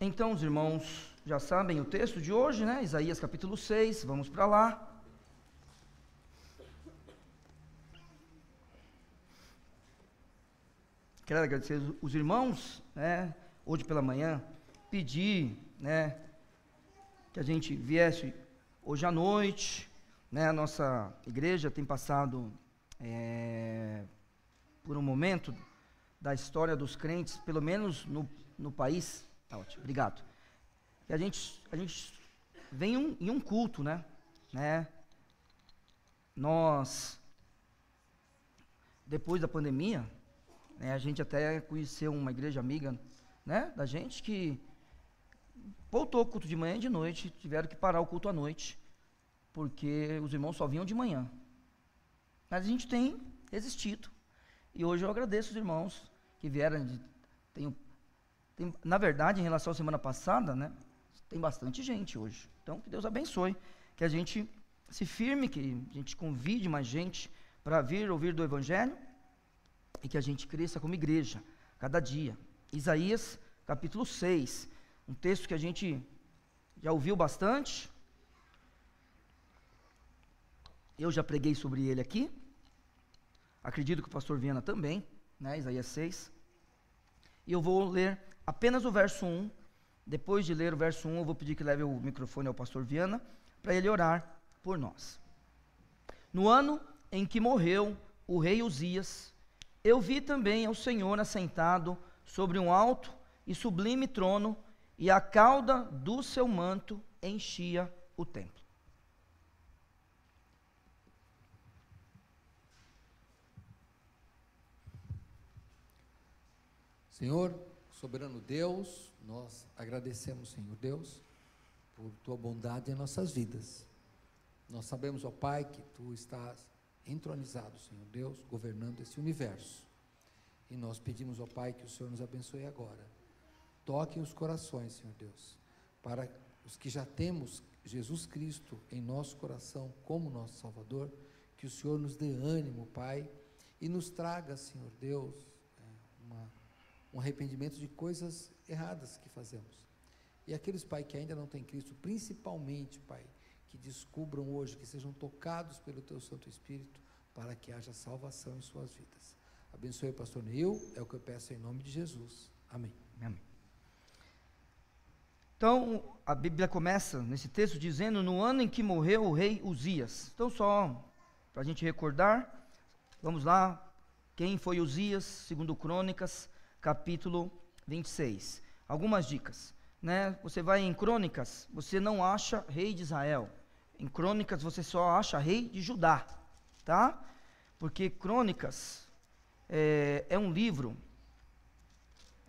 Então, os irmãos já sabem o texto de hoje, né? Isaías capítulo 6, vamos para lá. Quero agradecer os irmãos, né? Hoje pela manhã, pedir, né? Que a gente viesse hoje à noite, né? A nossa igreja tem passado por um momento da história dos crentes, pelo menos no país. Tá ótimo, obrigado. Que a gente vem em um culto, né? Nós, depois da pandemia, a gente até conheceu uma igreja amiga, né, da gente, que voltou o culto de manhã e de noite, tiveram que parar o culto à noite, porque os irmãos só vinham de manhã. Mas a gente tem resistido, e hoje eu agradeço os irmãos que vieram, na verdade, em relação à semana passada, né, tem bastante gente hoje, então que Deus abençoe, que a gente se firme, que a gente convide mais gente para vir ouvir do Evangelho, e que a gente cresça como igreja, cada dia. Isaías, capítulo 6, um texto que a gente já ouviu bastante, eu já preguei sobre ele aqui, acredito que o pastor Viana também, né, Isaías 6, e eu vou ler apenas o verso 1, depois de ler o verso 1, eu vou pedir que leve o microfone ao pastor Viana, para ele orar por nós. No ano em que morreu o rei Uzias, eu vi também ao Senhor assentado sobre um alto e sublime trono, e a cauda do seu manto enchia o templo. Senhor, soberano Deus, nós agradecemos, Senhor Deus, por tua bondade em nossas vidas. Nós sabemos, ó Pai, que tu estás entronizado, Senhor Deus, governando esse universo, e nós pedimos ao Pai que o Senhor nos abençoe agora, toque os corações, Senhor Deus, para os que já temos Jesus Cristo em nosso coração como nosso Salvador, que o Senhor nos dê ânimo, Pai, e nos traga, Senhor Deus, um arrependimento de coisas erradas que fazemos, e aqueles, Pai, que ainda não têm Cristo, principalmente, Pai, que descubram hoje, que sejam tocados pelo Teu Santo Espírito, para que haja salvação em suas vidas. Abençoe o pastor Neil, é o que eu peço em nome de Jesus. Amém. Amém. Então, a Bíblia começa nesse texto dizendo, no ano em que morreu o rei Uzias. Então, só para a gente recordar, vamos lá, quem foi Uzias, segundo Crônicas, capítulo 26. Algumas dicas, né? Você vai em Crônicas, você não acha rei de Israel. Em Crônicas você só acha rei de Judá, tá? Porque Crônicas é um livro,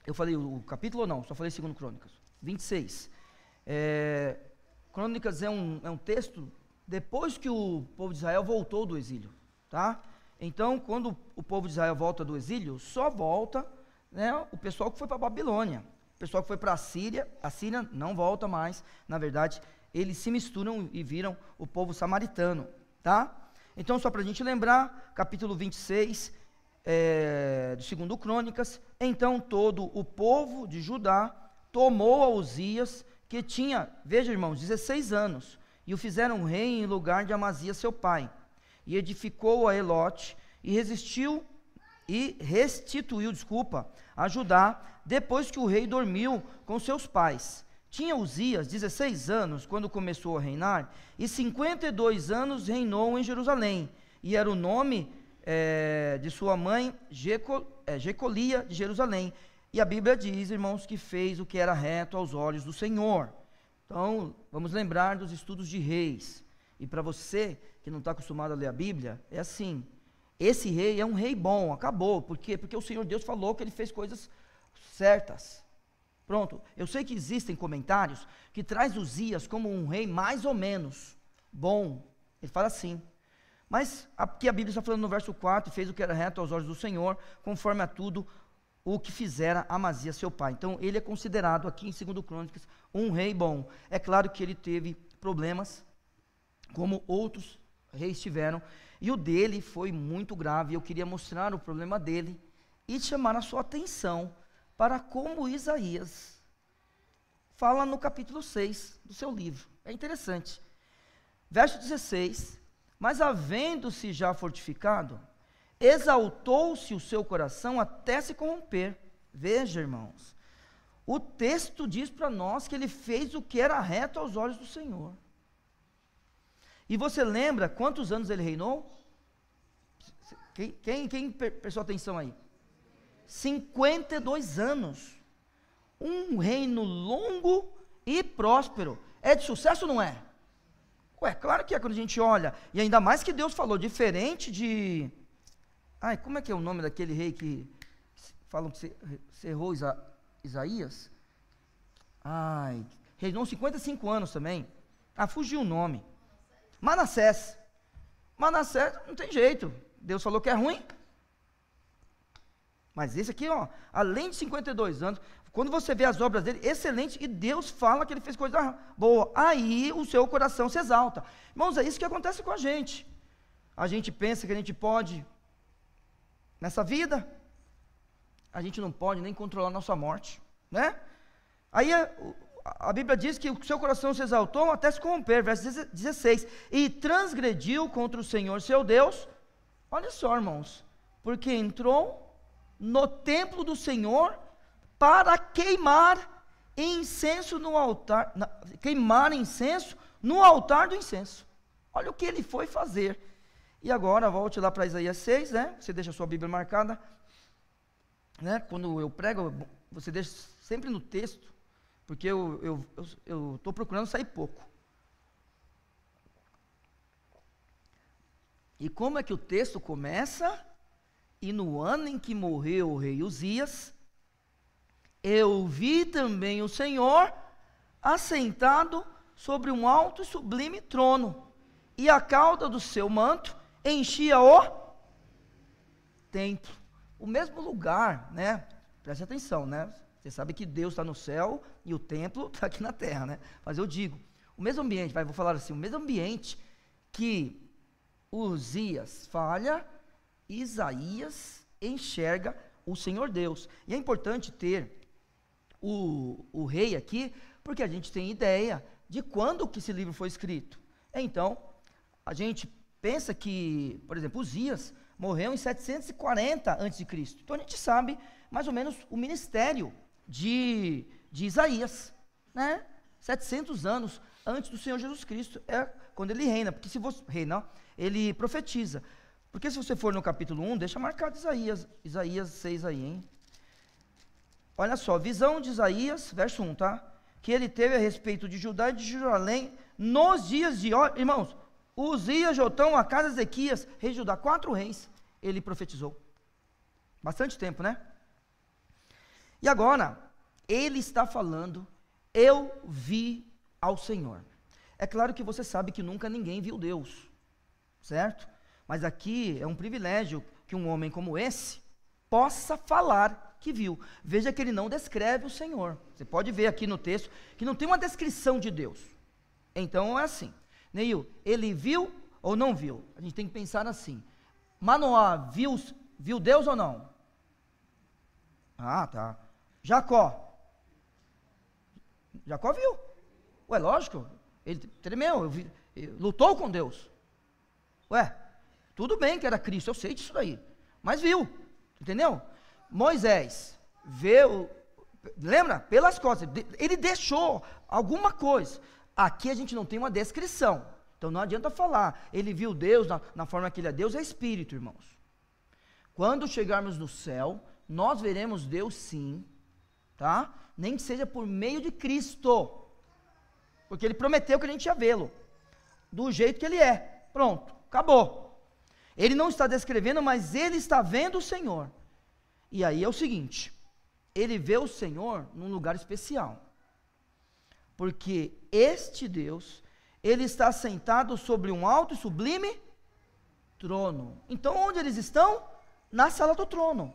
eu falei o capítulo ou não? Só falei segundo Crônicas, 26. Crônicas é um texto depois que o povo de Israel voltou do exílio, tá? Então, quando o povo de Israel volta do exílio, só volta, né, o pessoal que foi para a Babilônia. O pessoal que foi para a Síria não volta mais, na verdade, eles se misturam e viram o povo samaritano, tá? Então, só para a gente lembrar, capítulo 26, do segundo Crônicas, então todo o povo de Judá tomou a Uzias, que tinha, veja irmãos, 16 anos, e o fizeram rei em lugar de Amazias seu pai, e edificou a Elote, e restituiu a Judá, depois que o rei dormiu com seus pais. Tinha Uzias 16 anos quando começou a reinar, e 52 anos reinou em Jerusalém, e era o nome de sua mãe Jecolia de Jerusalém, e a Bíblia diz, irmãos, que fez o que era reto aos olhos do Senhor. Então, vamos lembrar dos estudos de reis, e para você que não está acostumado a ler a Bíblia, é assim, esse rei é um rei bom, acabou, por quê? Porque o Senhor Deus falou que ele fez coisas certas. Pronto, eu sei que existem comentários que traz Uzias como um rei mais ou menos bom, ele fala assim, mas aqui a Bíblia está falando no verso 4, fez o que era reto aos olhos do Senhor, conforme a tudo o que fizera Amazias seu pai. Então ele é considerado aqui em 2 Crônicas um rei bom. É claro que ele teve problemas, como outros reis tiveram, e o dele foi muito grave. Eu queria mostrar o problema dele e chamar a sua atenção para como Isaías fala no capítulo 6 do seu livro. É interessante. Verso 16: mas havendo-se já fortificado, exaltou-se o seu coração até se corromper. Veja, irmãos, o texto diz para nós que ele fez o que era reto aos olhos do Senhor. E você lembra quantos anos ele reinou? Quem prestou atenção aí? 52 anos. Um reino longo e próspero. É de sucesso ou não é? Ué, claro que é, quando a gente olha, e ainda mais que Deus falou, diferente de... Ai, como é que é o nome daquele rei que falam que cerrou Isaías? Ai, reinou 55 anos também. Ah, fugiu o nome. Manassés. Manassés, não tem jeito. Deus falou que é ruim. Mas esse aqui, ó, além de 52 anos, quando você vê as obras dele, excelente, e Deus fala que ele fez coisa boa, aí o seu coração se exalta. Irmãos, é isso que acontece com a gente. A gente pensa que a gente pode, nessa vida, a gente não pode nem controlar a nossa morte, né? Aí a Bíblia diz que o seu coração se exaltou até se corromper, verso 16, e transgrediu contra o Senhor seu Deus. Olha só, irmãos, porque entrou no templo do Senhor para queimar incenso no altar, queimar incenso no altar do incenso. Olha o que ele foi fazer. E agora, volte lá para Isaías 6, né? Você deixa a sua Bíblia marcada, né? Quando eu prego, você deixa sempre no texto, porque eu estou procurando sair pouco. E como é que o texto começa? E no ano em que morreu o rei Uzias, eu vi também o Senhor assentado sobre um alto e sublime trono, e a cauda do seu manto enchia o templo. O mesmo lugar, né? Preste atenção, né? Você sabe que Deus está no céu e o templo está aqui na terra, né? Mas eu digo, o mesmo ambiente, vou falar assim, o mesmo ambiente que Uzias falha, Isaías enxerga o Senhor Deus. E é importante ter o rei aqui, porque a gente tem ideia de quando que esse livro foi escrito. Então, a gente pensa que, por exemplo, Uzias morreu em 740 a.C. Então a gente sabe mais ou menos o ministério de Isaías, né? 700 anos antes do Senhor Jesus Cristo, é quando ele reina, porque se você reina, ele profetiza. Porque se você for no capítulo 1, deixa marcado Isaías 6 aí, hein? Olha só, visão de Isaías, verso 1, tá? Que ele teve a respeito de Judá e de Jerusalém nos dias de... Irmãos, Uzias, Jotão, Acás, Ezequias, rei de Judá, 4 reis, ele profetizou. Bastante tempo, né? E agora, ele está falando, eu vi ao Senhor. É claro que você sabe que nunca ninguém viu Deus, certo? Mas aqui é um privilégio que um homem como esse possa falar que viu. Veja que ele não descreve o Senhor. Você pode ver aqui no texto que não tem uma descrição de Deus. Então é assim, Neil, ele viu ou não viu? A gente tem que pensar assim, Manoá viu Deus ou não? Ah, tá. Jacó viu. Ué, lógico, ele tremeu, lutou com Deus. Ué, tudo bem que era Cristo, eu sei disso daí, mas viu, entendeu? Moisés lembra? Pelas costas, ele deixou alguma coisa. Aqui a gente não tem uma descrição, então não adianta falar, ele viu Deus na forma que ele é. Deus é Espírito, irmãos. Quando chegarmos no céu, nós veremos Deus sim, tá? Nem que seja por meio de Cristo, porque ele prometeu que a gente ia vê-lo, do jeito que ele é, pronto, acabou. Ele não está descrevendo, mas ele está vendo o Senhor. E aí é o seguinte, ele vê o Senhor num lugar especial, porque este Deus, ele está sentado sobre um alto e sublime trono. Então onde eles estão? Na sala do trono.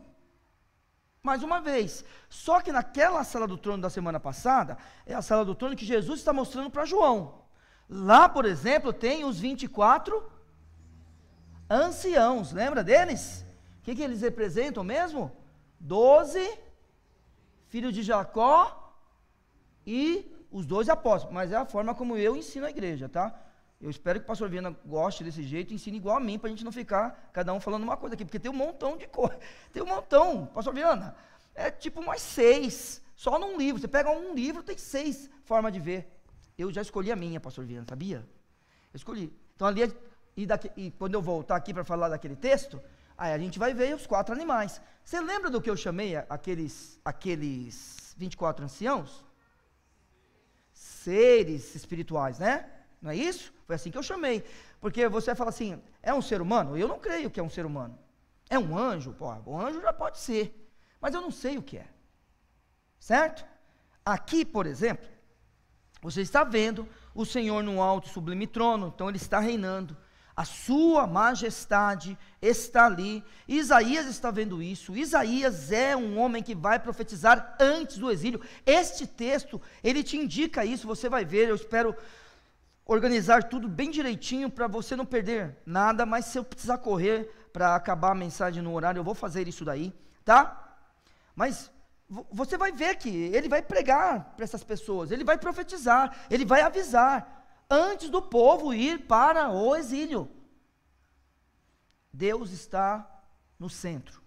Mais uma vez, só que naquela sala do trono da semana passada, é a sala do trono que Jesus está mostrando para João. Lá, por exemplo, tem os 24 anciãos, lembra deles? O que eles representam mesmo? 12 filhos de Jacó e os 12 apóstolos, mas é a forma como eu ensino a igreja, tá? Eu espero que o pastor Viana goste desse jeito e ensine igual a mim, para a gente não ficar cada um falando uma coisa aqui, porque tem um montão de coisa, tem um montão, pastor Viana, é tipo mais 6, só num livro, você pega um livro, tem 6 formas de ver. Eu já escolhi a minha, pastor Viana, sabia? Eu escolhi. Então ali, e quando eu voltar aqui para falar daquele texto, aí a gente vai ver os 4 animais. Você lembra do que eu chamei aqueles 24 anciãos? Seres espirituais, né? Não é isso? Foi assim que eu chamei. Porque você fala assim, é um ser humano? Eu não creio que é um ser humano. É um anjo? Pô, o anjo já pode ser. Mas eu não sei o que é. Certo? Aqui, por exemplo, você está vendo o Senhor no alto sublime trono, então Ele está reinando. A sua majestade está ali. Isaías está vendo isso. Isaías é um homem que vai profetizar antes do exílio. Este texto, ele te indica isso, você vai ver. Eu espero organizar tudo bem direitinho para você não perder nada, mas se eu precisar correr para acabar a mensagem no horário, eu vou fazer isso daí, tá? Mas você vai ver que ele vai pregar para essas pessoas, ele vai profetizar, ele vai avisar antes do povo ir para o exílio. Deus está no centro,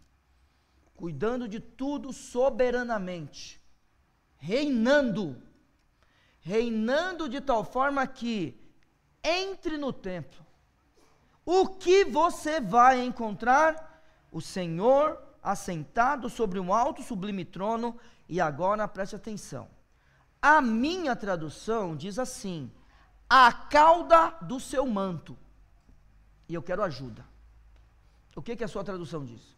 cuidando de tudo soberanamente, reinando de tal forma que entre no templo. O que você vai encontrar? O Senhor assentado sobre um alto sublime trono. E agora preste atenção, a minha tradução diz assim: a cauda do seu manto. E eu quero ajuda. O que a sua tradução diz?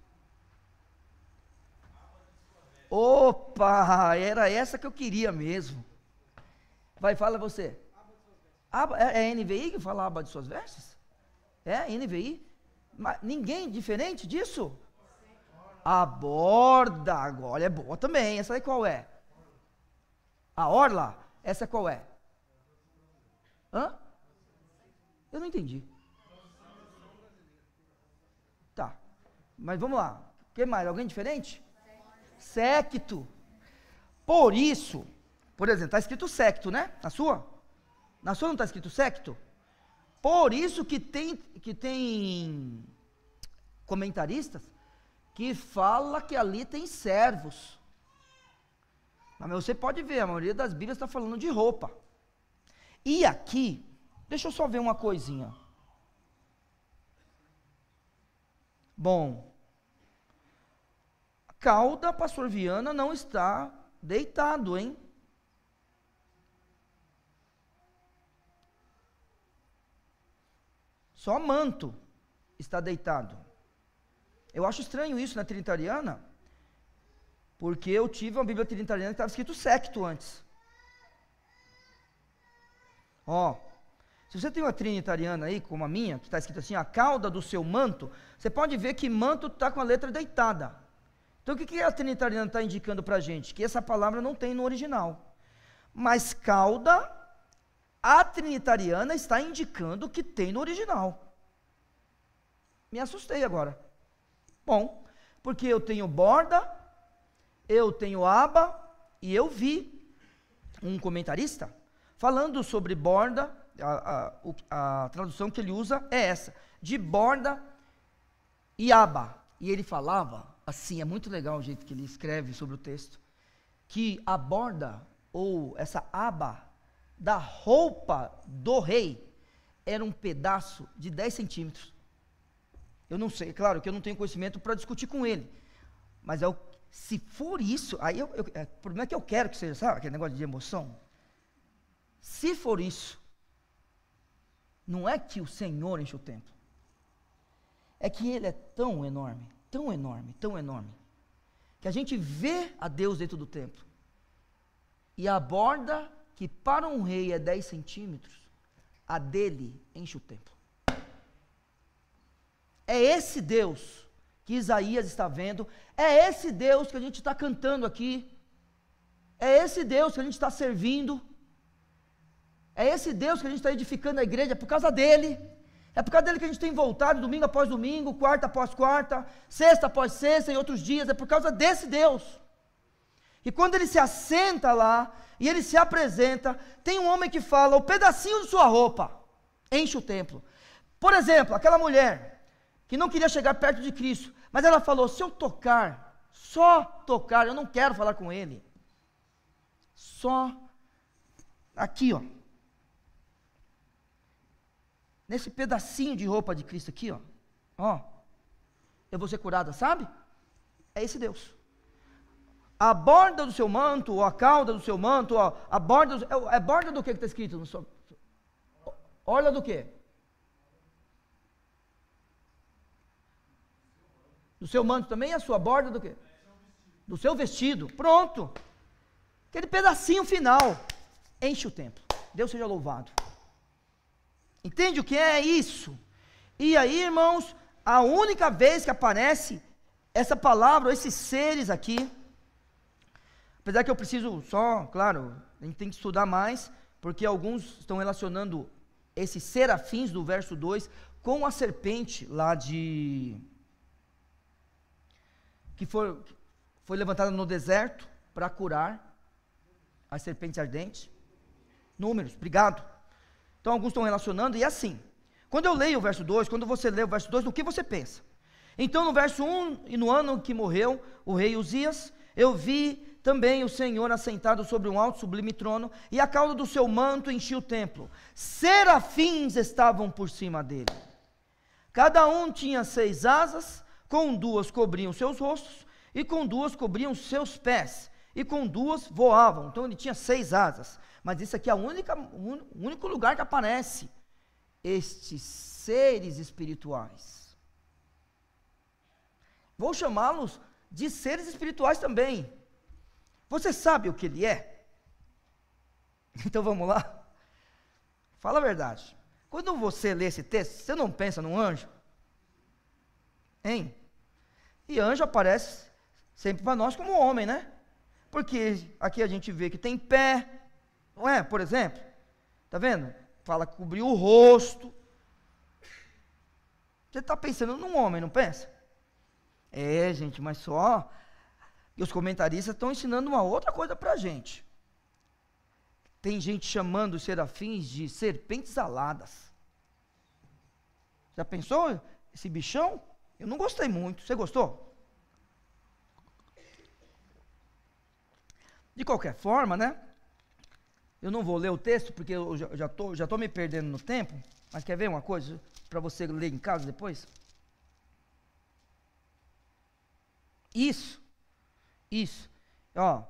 Opa, era essa que eu queria mesmo. Vai, fala você. É NVI que fala aba de suas vestes? É NVI? Mas ninguém diferente disso? A borda, agora é boa também. Essa aí qual é? A orla? Essa qual é? Hã? Eu não entendi. Tá, mas vamos lá. O que mais? Alguém diferente? Séquito. Por isso, por exemplo, está escrito séquito, né? Na sua? Na sua não está escrito séquito? Por isso que tem comentaristas que fala que ali tem servos. Mas você pode ver, a maioria das Bíblias está falando de roupa. E aqui, deixa eu só ver uma coisinha. Bom, a cauda, pastor Viana, não está deitado, hein? Só manto está deitado. Eu acho estranho isso na Trinitariana, porque eu tive uma Bíblia Trinitariana que estava escrito séquito antes. Ó, se você tem uma Trinitariana aí, como a minha, que está escrito assim, a cauda do seu manto, você pode ver que manto está com a letra deitada. Então o que a Trinitariana está indicando para a gente? Que essa palavra não tem no original. Mas cauda, a Trinitariana está indicando que tem no original. Me assustei agora. Bom, porque eu tenho borda, eu tenho aba, e eu vi um comentarista falando sobre borda, a tradução que ele usa é essa, de borda e aba. E ele falava assim, é muito legal o jeito que ele escreve sobre o texto, que a borda, ou essa aba, da roupa do rei, era um pedaço de 10 centímetros. Eu não sei, claro que eu não tenho conhecimento para discutir com ele, mas se for isso, aí o problema é que eu quero que seja, sabe, aquele negócio de emoção. Se for isso, não é que o Senhor enche o templo, é que Ele é tão enorme, tão enorme, tão enorme, que a gente vê a Deus dentro do templo, e a borda, que para um rei é 10 centímetros, a dele enche o templo. É esse Deus que Isaías está vendo, é esse Deus que a gente está cantando aqui, é esse Deus que a gente está servindo, é esse Deus que a gente está edificando a igreja, é por causa dele, é por causa dele que a gente tem voltado domingo após domingo, quarta após quarta, sexta após sexta e outros dias, é por causa desse Deus. E quando ele se assenta lá, e ele se apresenta, tem um homem que fala, o pedacinho de sua roupa enche o templo. Por exemplo, aquela mulher que não queria chegar perto de Cristo, mas ela falou, se eu tocar, só tocar, eu não quero falar com ele, só aqui, ó, nesse pedacinho de roupa de Cristo aqui, ó, eu vou ser curada, sabe? É esse Deus. A borda do seu manto, ou a cauda do seu manto, ó, a borda, é borda do que está escrito no seu, orla do que? Do seu manto também, a sua borda do quê? Do seu vestido, pronto. Aquele pedacinho final, enche o templo. Deus seja louvado. Entende o que é isso? E aí, irmãos, a única vez que aparece essa palavra, esses seres aqui, apesar que eu preciso só, claro, a gente tem que estudar mais, porque alguns estão relacionando esses serafins do verso 2 com a serpente lá de... que foi levantada no deserto para curar as serpentes ardentes. Números, obrigado. Então alguns estão relacionando, e é assim, quando eu leio o verso 2, quando você lê o verso 2, no que você pensa? Então no verso 1, e no ano que morreu o rei Uzias, eu vi também o Senhor assentado sobre um alto sublime trono, e a cauda do seu manto enchia o templo. Serafins estavam por cima dele. Cada um tinha 6 asas, com 2 cobriam seus rostos, e com 2 cobriam seus pés, e com 2 voavam. Então ele tinha 6 asas. Mas isso aqui é o único lugar que aparece estes seres espirituais. Vou chamá-los de seres espirituais também. Você sabe o que ele é? Então vamos lá. Fala a verdade. Quando você lê esse texto, você não pensa num anjo? Hein? E anjo aparece sempre para nós como homem, né? Porque aqui a gente vê que tem pé, não é? Por exemplo, tá vendo? Fala que cobriu o rosto. Você está pensando num homem, não pensa? É, gente, mas só... E os comentaristas estão ensinando uma outra coisa para a gente. Tem gente chamando os serafins de serpentes aladas. Já pensou esse bichão? Eu não gostei muito. Você gostou? De qualquer forma, né? Eu não vou ler o texto, porque eu já tô me perdendo no tempo. Mas quer ver uma coisa para você ler em casa depois? Isso. Ó,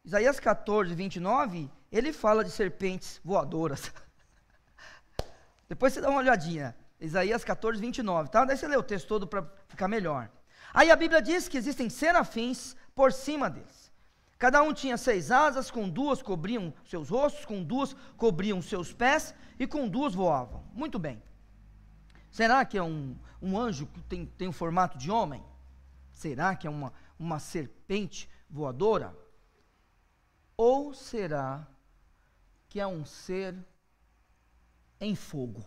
Isaías 14, 29, ele fala de serpentes voadoras. Depois você dá uma olhadinha. Isaías 14, 29, tá? Daí você lê o texto todo para ficar melhor. Aí a Bíblia diz que existem serafins por cima deles. Cada um tinha 6 asas, com 2 cobriam seus rostos, com 2 cobriam seus pés, e com 2 voavam. Muito bem. Será que é um anjo que tem um formato de homem? Será que é uma serpente voadora? Ou será que é um ser em fogo?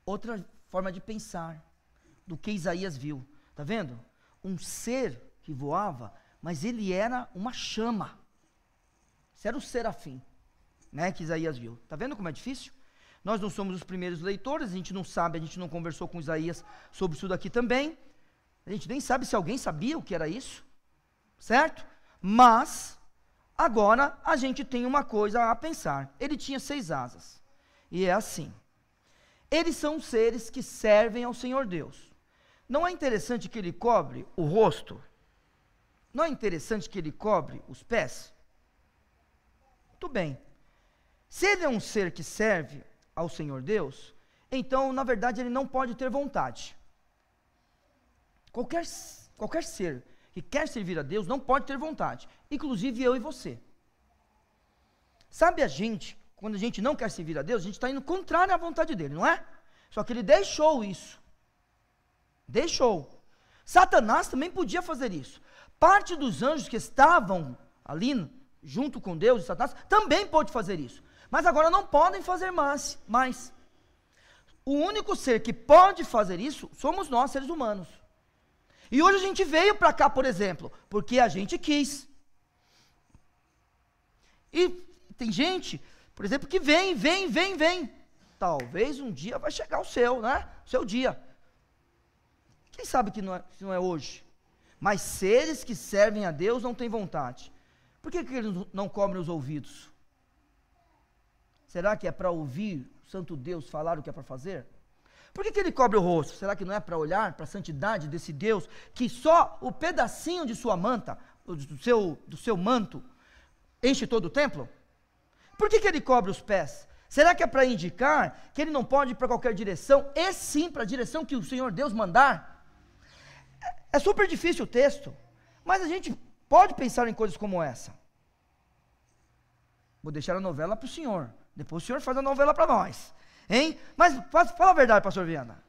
Outra forma de pensar do que Isaías viu. Está vendo? Um ser que voava, mas ele era uma chama. Esse era o serafim, né, que Isaías viu. Está vendo como é difícil? Nós não somos os primeiros leitores, a gente não sabe, a gente não conversou com Isaías sobre isso daqui também. A gente nem sabe se alguém sabia o que era isso, certo? Mas, agora, a gente tem uma coisa a pensar. Ele tinha 6 asas, e é assim. Eles são seres que servem ao Senhor Deus. Não é interessante que ele cobre o rosto? Não é interessante que ele cobre os pés? Muito bem. Se ele é um ser que serve ao Senhor Deus, então, na verdade, ele não pode ter vontade. Qualquer ser que quer servir a Deus não pode ter vontade, inclusive eu e você. Sabe quando a gente não quer servir a Deus, a gente está indo contrário à vontade dele, não é? Só que ele deixou isso. Deixou. Satanás também podia fazer isso. Parte dos anjos que estavam ali, junto com Deus e Satanás, também pode fazer isso. Mas agora não podem fazer mais. O único ser que pode fazer isso somos nós, seres humanos. E hoje a gente veio para cá, por exemplo, porque a gente quis. E tem gente, por exemplo, que vem. Talvez um dia vai chegar o seu, né? O seu dia. Quem sabe que não é hoje? Mas seres que servem a Deus não têm vontade. Por que eles não cobrem os ouvidos? Será que é para ouvir o Santo Deus falar o que é para fazer? Por que ele cobre o rosto? Será que não é para olhar para a santidade desse Deus, que só o pedacinho de sua manta, do seu manto, enche todo o templo? Por que ele cobre os pés? Será que é para indicar que ele não pode ir para qualquer direção, e sim para a direção que o Senhor Deus mandar? É super difícil o texto, mas a gente pode pensar em coisas como essa. Vou deixar a novela para o senhor, depois o senhor faz a novela para nós, hein? Mas fala a verdade, pastor Viana,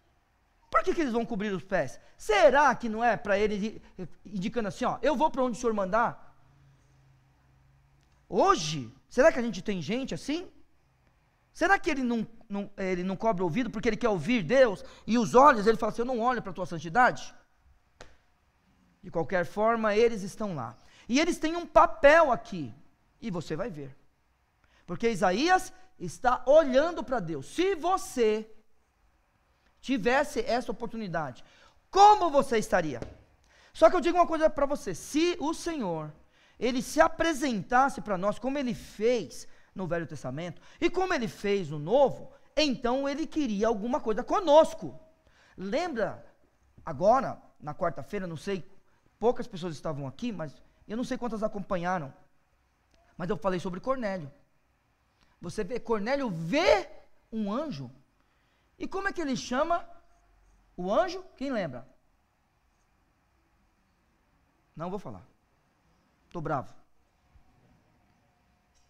por que eles vão cobrir os pés? Será que não é para ele indicando assim, ó, eu vou para onde o senhor mandar? Hoje, será que a gente tem gente assim? Será que ele não cobre o ouvido porque ele quer ouvir Deus, e os olhos, ele fala assim, eu não olho para a tua santidade? De qualquer forma, eles estão lá, e eles têm um papel aqui, e você vai ver, porque Isaías está olhando para Deus. Se você tivesse essa oportunidade, como você estaria? Só que eu digo uma coisa para você, se o Senhor, ele se apresentasse para nós, como ele fez no Velho Testamento, e como ele fez no Novo, então ele queria alguma coisa conosco. Lembra, agora, na quarta-feira, não sei, poucas pessoas estavam aqui, mas eu não sei quantas acompanharam, mas eu falei sobre Cornélio. Você vê, Cornélio vê um anjo, e como é que ele chama o anjo? Quem lembra? Não vou falar, estou bravo.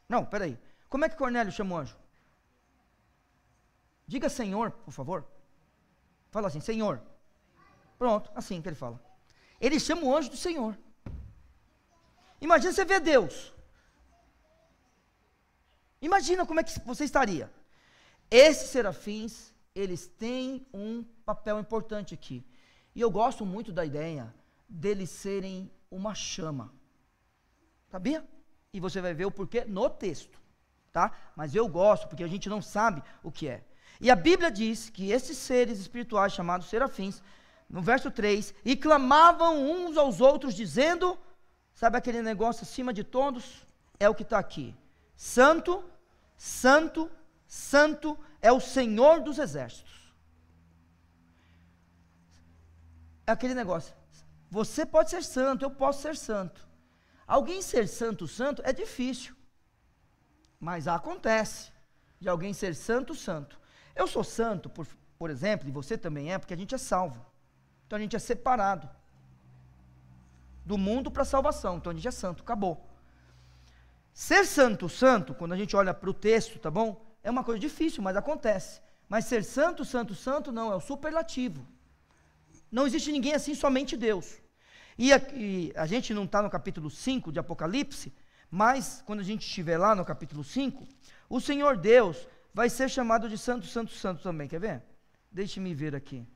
Não, peraí, como é que Cornélio chama o anjo? Diga Senhor, por favor. Fala assim, Senhor. Pronto, assim que ele fala. Ele chama o anjo do Senhor. Imagina você ver Deus. Imagina como é que você estaria. Esses serafins, eles têm um papel importante aqui. E eu gosto muito da ideia deles serem uma chama. Sabia? E você vai ver o porquê no texto, tá? Mas eu gosto, porque a gente não sabe o que é. E a Bíblia diz que esses seres espirituais chamados serafins, no verso 3, e clamavam uns aos outros, dizendo, sabe aquele negócio acima de todos? É o que está aqui. Santo, Santo, Santo é o Senhor dos exércitos. É aquele negócio. Você pode ser santo, eu posso ser santo. Alguém ser santo, santo, é difícil. Mas acontece de alguém ser santo, santo. Eu sou santo, por exemplo, e você também é, porque a gente é salvo. Então a gente é separado do mundo para a salvação. Então a gente é santo, acabou. Ser santo, santo, quando a gente olha para o texto, tá bom? É uma coisa difícil, mas acontece. Mas ser santo, santo, santo, não, é o superlativo. Não existe ninguém assim, somente Deus. E a gente não está no capítulo 5 de Apocalipse, mas quando a gente estiver lá no capítulo 5, o Senhor Deus vai ser chamado de santo, santo, santo também, quer ver? Deixe-me ver aqui.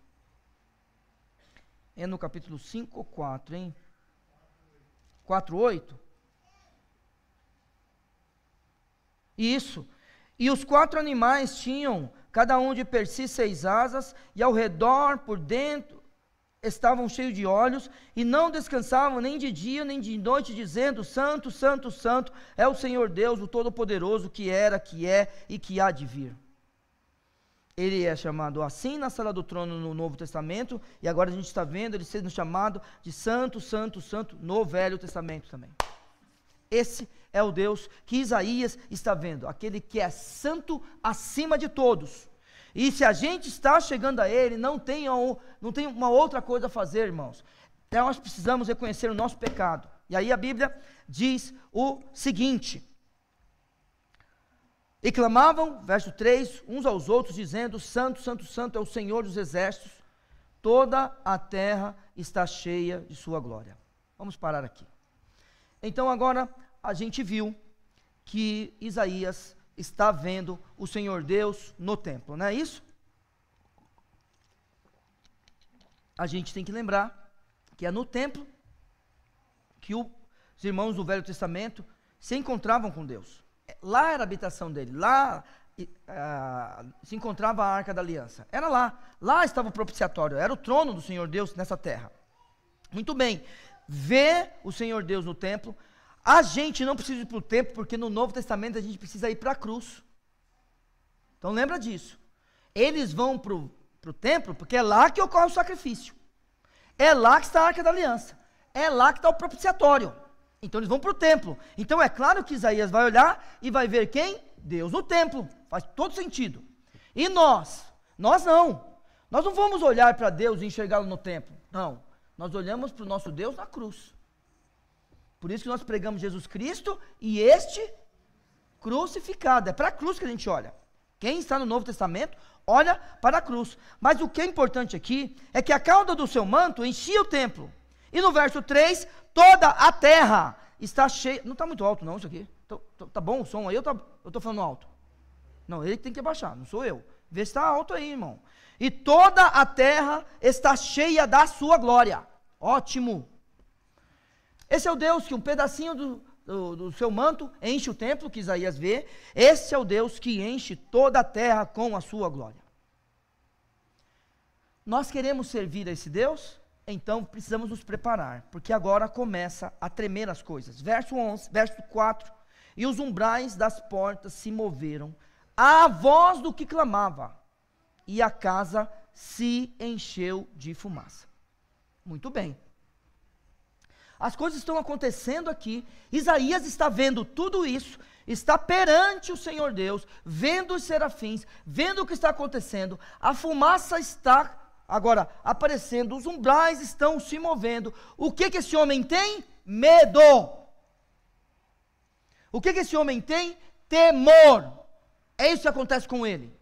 É no capítulo 5 ou 4, hein? 4:8? Isso. E os 4 animais tinham, cada um de per si 6 asas, e ao redor, por dentro, estavam cheios de olhos, e não descansavam nem de dia, nem de noite, dizendo, Santo, Santo, Santo, é o Senhor Deus, o Todo-Poderoso, que era, que é e que há de vir. Ele é chamado assim na sala do trono no Novo Testamento, e agora a gente está vendo ele sendo chamado de Santo, Santo, Santo no Velho Testamento também. Esse é o Deus que Isaías está vendo, aquele que é santo acima de todos. E se a gente está chegando a Ele, não tem uma outra coisa a fazer, irmãos. Nós precisamos reconhecer o nosso pecado. E aí a Bíblia diz o seguinte: e clamavam, verso 3, uns aos outros, dizendo, Santo, Santo, Santo é o Senhor dos exércitos, toda a terra está cheia de sua glória. Vamos parar aqui. Então agora a gente viu que Isaías está vendo o Senhor Deus no templo, não é isso? A gente tem que lembrar que é no templo que os irmãos do Velho Testamento se encontravam com Deus. Lá era a habitação dele, lá se encontrava a Arca da Aliança. Era lá. Lá estava o propiciatório, era o trono do Senhor Deus nessa terra. Muito bem. Vê o Senhor Deus no templo. A gente não precisa ir para o templo, porque no Novo Testamento a gente precisa ir para a cruz. Então lembra disso. Eles vão para o templo, porque é lá que ocorre o sacrifício. É lá que está a Arca da Aliança. É lá que está o propiciatório. Então eles vão para o templo. Então é claro que Isaías vai olhar e vai ver quem? Deus no templo. Faz todo sentido. E nós? Nós não. Nós não vamos olhar para Deus e enxergá-lo no templo. Não. Nós olhamos para o nosso Deus na cruz. Por isso que nós pregamos Jesus Cristo e este crucificado. É para a cruz que a gente olha. Quem está no Novo Testamento, olha para a cruz. Mas o que é importante aqui é que a cauda do seu manto enchia o templo. E no verso 3, toda a terra está cheia. Não está muito alto não isso aqui. Tá bom o som aí, eu estou falando alto? Não, ele tem que abaixar, não sou eu. Vê se está alto aí, irmão. E toda a terra está cheia da sua glória. Ótimo. Esse é o Deus que um pedacinho do seu manto enche o templo, que Isaías vê. Esse é o Deus que enche toda a terra com a sua glória. Nós queremos servir a esse Deus? Então precisamos nos preparar, porque agora começa a tremer as coisas. Verso 11, verso 4. E os umbrais das portas se moveram à voz do que clamava, e a casa se encheu de fumaça. Muito bem. As coisas estão acontecendo aqui, Isaías está vendo tudo isso, está perante o Senhor Deus, vendo os serafins, vendo o que está acontecendo, a fumaça está agora aparecendo, os umbrais estão se movendo. O que esse homem tem? Medo. O que esse homem tem? Temor. É isso que acontece com ele.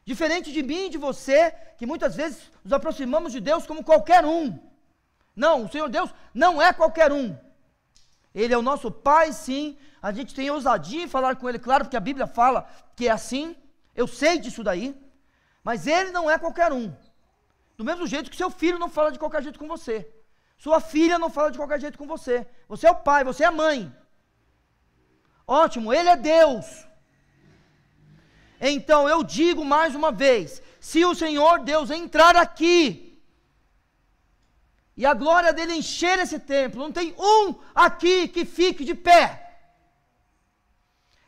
Diferente de mim e de você, que muitas vezes nos aproximamos de Deus como qualquer um. Não, o Senhor Deus não é qualquer um. Ele é o nosso Pai, sim. A gente tem ousadia em falar com Ele, claro, porque a Bíblia fala que é assim. Eu sei disso daí. Mas Ele não é qualquer um. Do mesmo jeito que seu filho não fala de qualquer jeito com você. Sua filha não fala de qualquer jeito com você. Você é o pai, você é a mãe. Ótimo, Ele é Deus. Então eu digo mais uma vez, se o Senhor Deus entrar aqui, e a glória dele encher esse templo, não tem um aqui que fique de pé.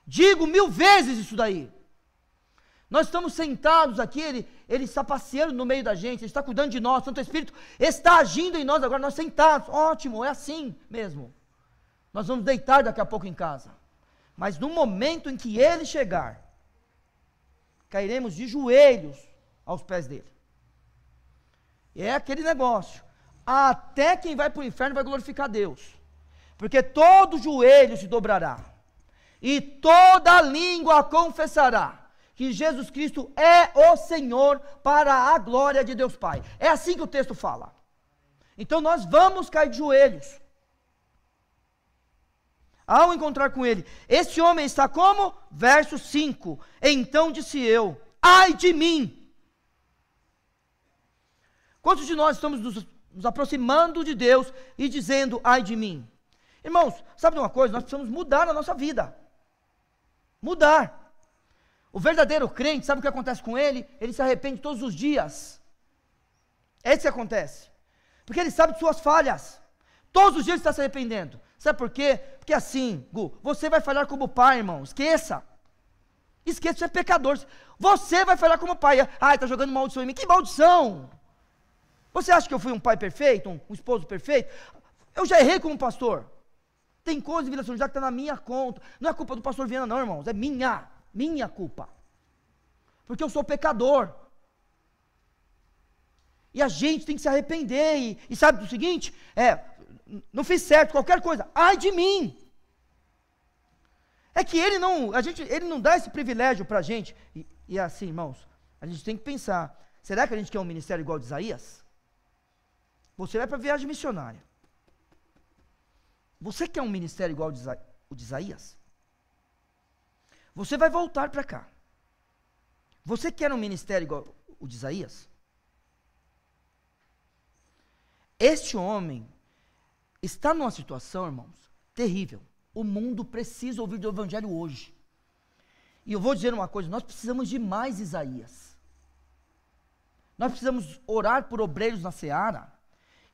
Digo 1000 vezes isso daí. Nós estamos sentados aqui, ele está passeando no meio da gente, Ele está cuidando de nós, o Santo Espírito está agindo em nós, agora nós sentados, ótimo, é assim mesmo. Nós vamos deitar daqui a pouco em casa. Mas no momento em que Ele chegar, cairemos de joelhos aos pés dele. É aquele negócio. Até quem vai para o inferno vai glorificar Deus. Porque todo joelho se dobrará. E toda língua confessará que Jesus Cristo é o Senhor para a glória de Deus Pai. É assim que o texto fala. Então nós vamos cair de joelhos. Ao encontrar com ele, esse homem está como? Verso 5. Então disse eu, ai de mim. Quantos de nós estamos nos aproximando de Deus e dizendo, ai de mim? Irmãos, sabe de uma coisa? Nós precisamos mudar a nossa vida. Mudar. O verdadeiro crente, sabe o que acontece com ele? Ele se arrepende todos os dias. É isso que acontece. Porque ele sabe de suas falhas. Todos os dias ele está se arrependendo. Sabe por quê? Porque assim, Gu, você vai falhar como pai, irmão. Esqueça. Esqueça, você é pecador. Você vai falhar como pai. Ai, está jogando maldição em mim. Que maldição? Você acha que eu fui um pai perfeito, um esposo perfeito? Eu já errei como pastor. Tem coisa em Vila São José que está na minha conta. Não é culpa do pastor Viana não, irmãos. É minha culpa. Porque eu sou pecador. E a gente tem que se arrepender. E sabe do seguinte? Não fiz certo, qualquer coisa. Ai de mim. É que ele não dá esse privilégio para a gente. E assim, irmãos, a gente tem que pensar. Será que a gente quer um ministério igual de Isaías? Você vai para a viagem missionária. Você quer um ministério igual o de Isaías? Você vai voltar para cá. Você quer um ministério igual o de Isaías? Este homem está numa situação, irmãos, terrível. O mundo precisa ouvir do evangelho hoje. E eu vou dizer uma coisa, nós precisamos de mais Isaías. Nós precisamos orar por obreiros na seara,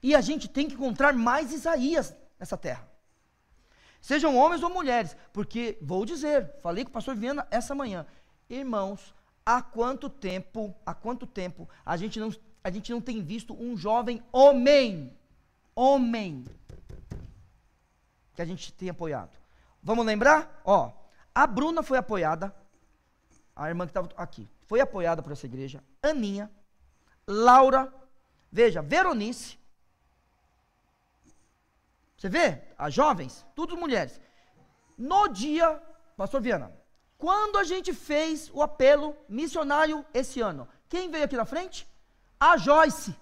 e a gente tem que encontrar mais Isaías nessa terra. Sejam homens ou mulheres, porque, vou dizer, falei com o pastor Viana essa manhã, irmãos, há quanto tempo a gente não tem visto um jovem homem, que a gente tem apoiado. Vamos lembrar? Ó, a Bruna foi apoiada, a irmã que estava aqui, foi apoiada por essa igreja, Aninha, Laura, veja, Veronice, você vê, as jovens, tudo mulheres. No dia, pastor Viana, quando a gente fez o apelo missionário esse ano, quem veio aqui na frente? A Joyce.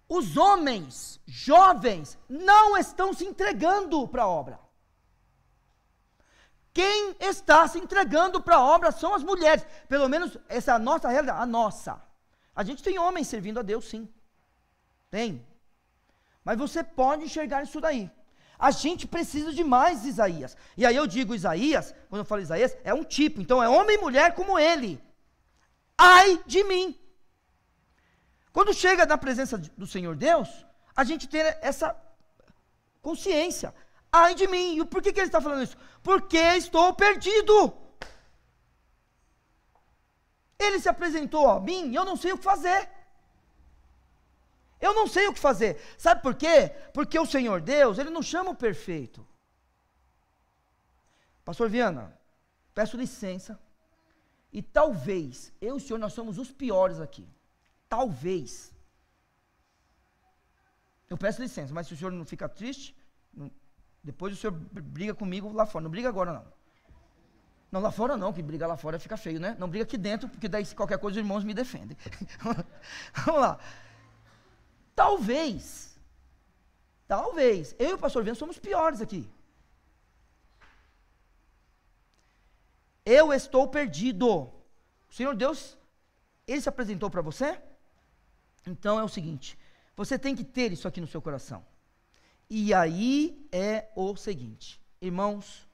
Os homens, jovens, não estão se entregando para a obra. Quem está se entregando para a obra são as mulheres. Pelo menos essa é a nossa realidade, a nossa. A gente tem homens servindo a Deus, sim. Tem. Mas você pode enxergar isso daí. A gente precisa de mais Isaías. E aí eu digo Isaías, quando eu falo Isaías, é um tipo. Então é homem e mulher como ele. Ai de mim. Quando chega na presença do Senhor Deus, a gente tem essa consciência. Ai de mim. E por que ele está falando isso? Porque estou perdido. Ele se apresentou a mim e eu não sei o que fazer. Eu não sei o que fazer. Sabe por quê? Porque o Senhor Deus, Ele não chama o perfeito. Pastor Viana, peço licença. E talvez, eu e o senhor, nós somos os piores aqui. Talvez. Eu peço licença, mas se o senhor não fica triste, depois o senhor briga comigo lá fora. Não briga agora, não. Não, lá fora não, que briga lá fora fica feio, né? Não briga aqui dentro, porque daí se qualquer coisa os irmãos me defendem. Vamos lá. Talvez, eu e o pastor Viana somos piores aqui. Eu estou perdido. O Senhor Deus, Ele se apresentou para você? Então é o seguinte, você tem que ter isso aqui no seu coração. E aí é o seguinte, irmãos,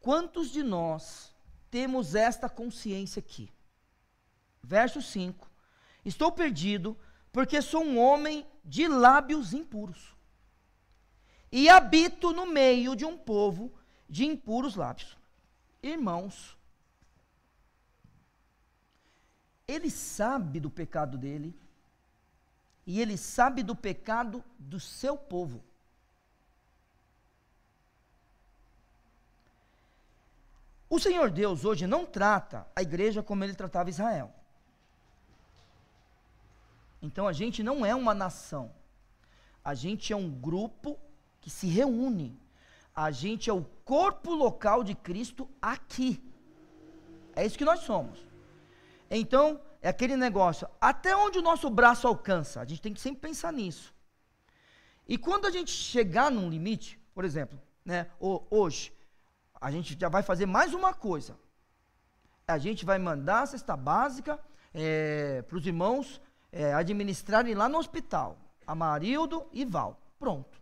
quantos de nós temos esta consciência aqui? Verso 5, estou perdido, porque sou um homem de lábios impuros, e habito no meio de um povo de impuros lábios. Irmãos, ele sabe do pecado dele, e ele sabe do pecado do seu povo. O Senhor Deus hoje não trata a igreja como ele tratava Israel. Então a gente não é uma nação, a gente é um grupo que se reúne, a gente é o corpo local de Cristo aqui, é isso que nós somos. Então é aquele negócio, até onde o nosso braço alcança, a gente tem que sempre pensar nisso. E quando a gente chegar num limite, por exemplo, né, hoje, a gente já vai fazer mais uma coisa, a gente vai mandar a cesta básica para os irmãos, administrarem lá no hospital, Amarildo e Val, pronto.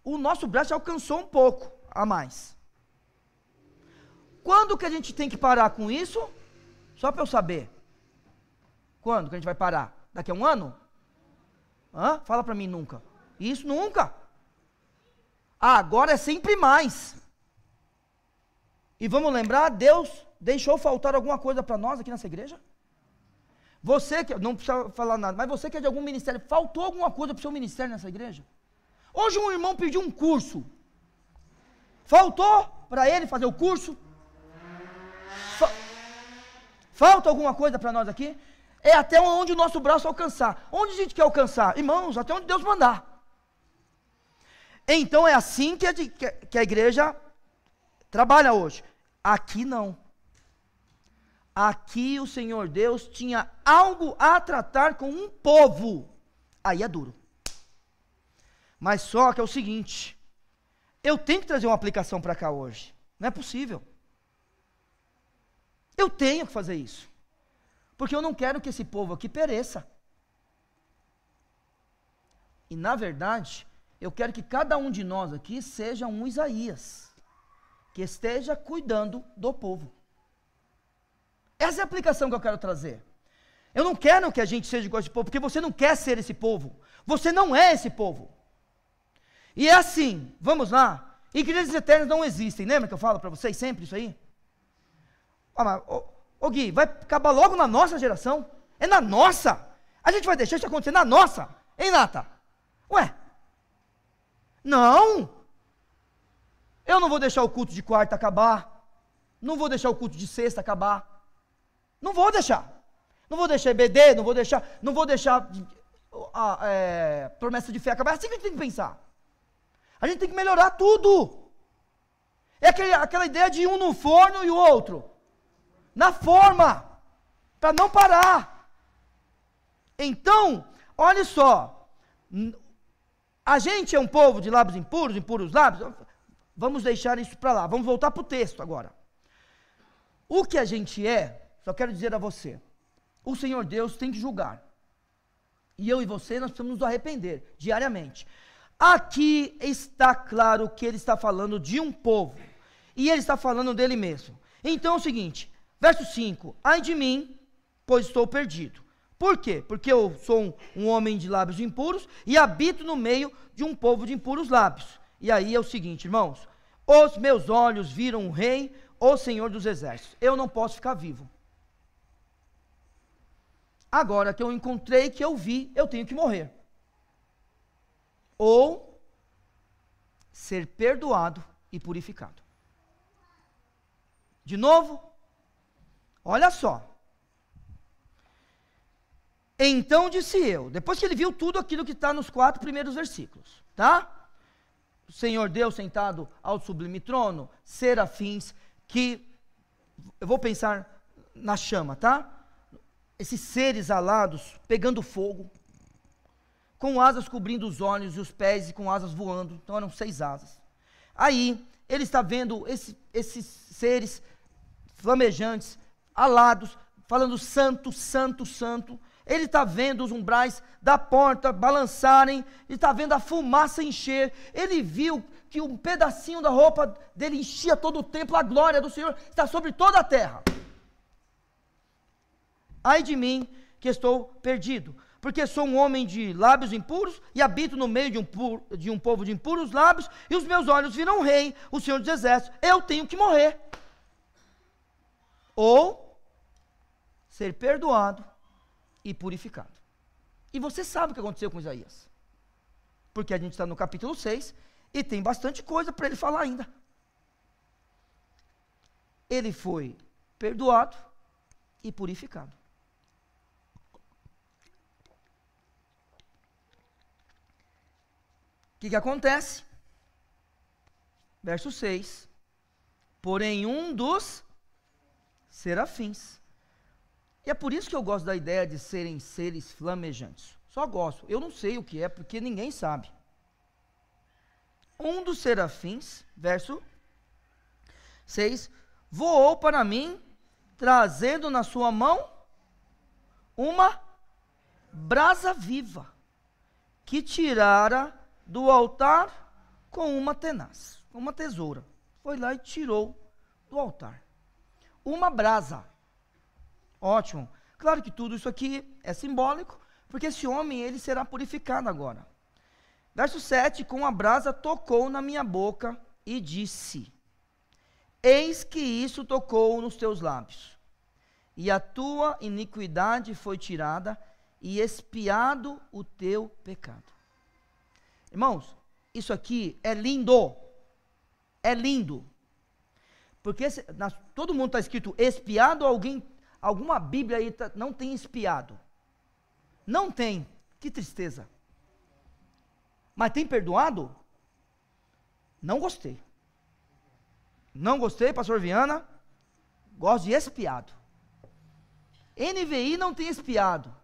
O nosso braço alcançou um pouco a mais. Quando que a gente tem que parar com isso? Só para eu saber. Quando que a gente vai parar? Daqui a um ano? Hã? Fala para mim, nunca. Isso, nunca. Agora é sempre mais. E vamos lembrar, Deus deixou faltar alguma coisa para nós aqui nessa igreja? Você que, não precisa falar nada, mas você que é de algum ministério, faltou alguma coisa para o seu ministério nessa igreja? Hoje um irmão pediu um curso, faltou para ele fazer o curso? Falta alguma coisa para nós aqui? É até onde o nosso braço alcançar. Onde a gente quer alcançar? Irmãos, até onde Deus mandar. Então é assim que a igreja trabalha hoje. Aqui não. Aqui o Senhor Deus tinha algo a tratar com um povo. Aí é duro. Mas só que é o seguinte, eu tenho que trazer uma aplicação para cá hoje. Não é possível. Eu tenho que fazer isso. Porque eu não quero que esse povo aqui pereça. E na verdade, eu quero que cada um de nós aqui seja um Isaías. que esteja cuidando do povo. Essa é a aplicação que eu quero trazer. Eu não quero que a gente seja igual a esse povo, porque você não quer ser esse povo. Você não é esse povo. E é assim, vamos lá. Igrejas eternas não existem, lembra que eu falo para vocês sempre isso aí? Ô Gui, vai acabar logo na nossa geração? É na nossa? A gente vai deixar isso acontecer na nossa? Hein, Nata? Ué? Não! Eu não vou deixar o culto de quarta acabar. Não vou deixar o culto de sexta acabar. Não vou deixar. Não vou deixar EBD, não vou deixar promessa de fé acabar. É assim que a gente tem que pensar. A gente tem que melhorar tudo. É aquela ideia de um no forno e o outro na forma, para não parar. Então, olha só, a gente é um povo de lábios impuros, impuros lábios. Vamos deixar isso para lá, vamos voltar para o texto agora. O que a gente é, só quero dizer a você, o Senhor Deus tem que julgar, e eu e você, nós precisamos nos arrepender, diariamente. Aqui está claro que ele está falando de um povo, e ele está falando dele mesmo. Então é o seguinte, verso 5, ai de mim, pois estou perdido. Por quê? Porque eu sou um homem de lábios impuros, e habito no meio de um povo de impuros lábios. E aí é o seguinte, irmãos, os meus olhos viram o rei, o Senhor dos exércitos. Eu não posso ficar vivo. Agora que eu encontrei, que eu vi, eu tenho que morrer. Ou ser perdoado e purificado. De novo, olha só. Então disse eu, depois que ele viu tudo aquilo que está nos 4 primeiros versículos, tá? O Senhor Deus sentado ao sublime trono, serafins, que, eu vou pensar na chama, tá? Esses seres alados, pegando fogo, com asas cobrindo os olhos e os pés, e com asas voando, então eram 6 asas. Aí, ele está vendo esses seres flamejantes, alados, falando santo, santo, santo. Ele está vendo os umbrais da porta balançarem, ele está vendo a fumaça encher, ele viu que um pedacinho da roupa dele enchia todo o templo, a glória do Senhor está sobre toda a terra. Ai de mim, que estou perdido, porque sou um homem de lábios impuros, e habito no meio de um povo de impuros lábios, e os meus olhos viram o rei, o Senhor dos exércitos. Eu tenho que morrer, ou ser perdoado e purificado. E você sabe o que aconteceu com Isaías, porque a gente está no capítulo 6, e tem bastante coisa para ele falar ainda. Ele foi perdoado e purificado. O que acontece? Verso 6, porém um dos serafins, e é por isso que eu gosto da ideia de serem seres flamejantes, só gosto, eu não sei o que é, porque ninguém sabe. Um dos serafins, verso 6, voou para mim, trazendo na sua mão uma brasa viva, que tirara do altar com uma tenaz, uma tesoura. Foi lá e tirou do altar uma brasa. Ótimo. Claro que tudo isso aqui é simbólico, porque esse homem, ele será purificado agora. Verso 7, com a brasa tocou na minha boca e disse, eis que isso tocou nos teus lábios, e a tua iniquidade foi tirada, e expiado o teu pecado. Irmãos, isso aqui é lindo, porque todo mundo está escrito expiado, alguma Bíblia aí não tem expiado, não tem, que tristeza, mas tem perdoado? Não gostei, pastor Viana, gosto de expiado. NVI não tem expiado,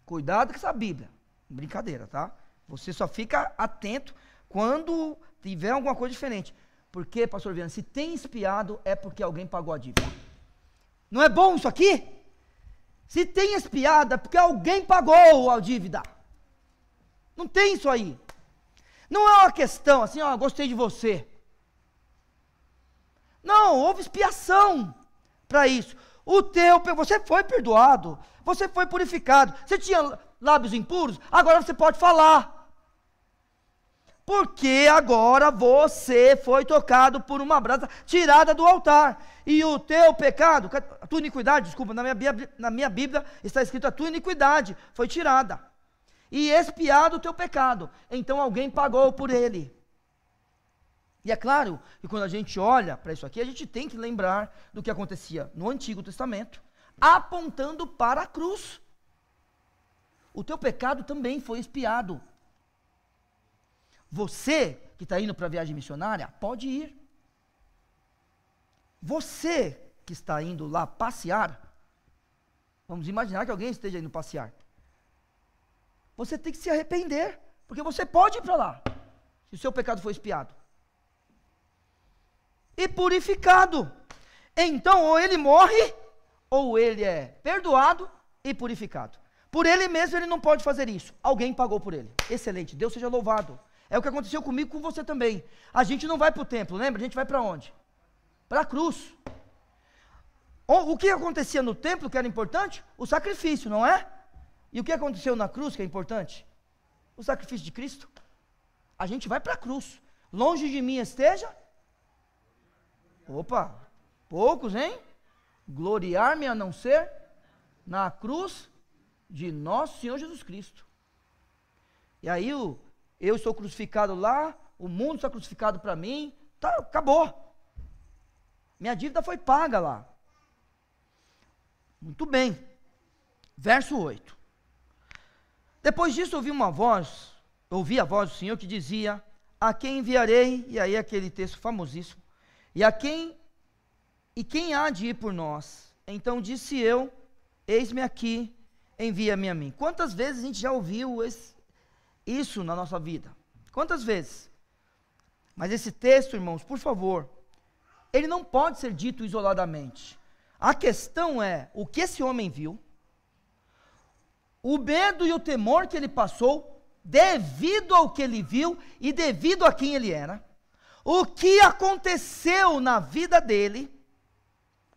cuidado com essa Bíblia, brincadeira, tá? Você só fica atento quando tiver alguma coisa diferente. Porque, pastor Viana, se tem expiado, é porque alguém pagou a dívida. Não é bom isso aqui? Se tem expiado, é porque alguém pagou a dívida. Não tem isso aí. Não é uma questão assim, ó, gostei de você. Não, houve expiação para isso. Você foi perdoado, você foi purificado. Você tinha lábios impuros, agora você pode falar. Porque agora você foi tocado por uma brasa tirada do altar. E o teu pecado, a tua iniquidade, desculpa, na minha Bíblia está escrito: a tua iniquidade foi tirada. E expiado o teu pecado. Então alguém pagou por ele. E é claro que quando a gente olha para isso aqui, a gente tem que lembrar do que acontecia no Antigo Testamento, apontando para a cruz. O teu pecado também foi expiado. Você que está indo para a viagem missionária, pode ir. Você que está indo lá passear, vamos imaginar que alguém esteja indo passear. Você tem que se arrepender, porque você pode ir para lá, se o seu pecado foi expiado. E purificado. Então, ou ele morre, ou ele é perdoado e purificado. Por ele mesmo ele não pode fazer isso. Alguém pagou por ele. Excelente, Deus seja louvado. É o que aconteceu comigo e com você também. A gente não vai para o templo, lembra? A gente vai para onde? Para a cruz. O que acontecia no templo que era importante? O sacrifício, não é? E o que aconteceu na cruz que é importante? O sacrifício de Cristo. A gente vai para a cruz. Longe de mim esteja. Opa, poucos, hein? Gloriar-me a não ser na cruz de nosso Senhor Jesus Cristo. E aí eu estou crucificado lá, o mundo está crucificado para mim, tá, acabou. Minha dívida foi paga lá. Muito bem. Verso 8. Depois disso ouvi a voz do Senhor que dizia: a quem enviarei? E aí aquele texto famosíssimo. E quem há de ir por nós? Então disse eu: eis-me aqui, envia-me a mim. Quantas vezes a gente já ouviu isso na nossa vida? Quantas vezes? Mas esse texto, irmãos, por favor, ele não pode ser dito isoladamente. A questão é o que esse homem viu, o medo e o temor que ele passou, devido ao que ele viu e devido a quem ele era, o que aconteceu na vida dele,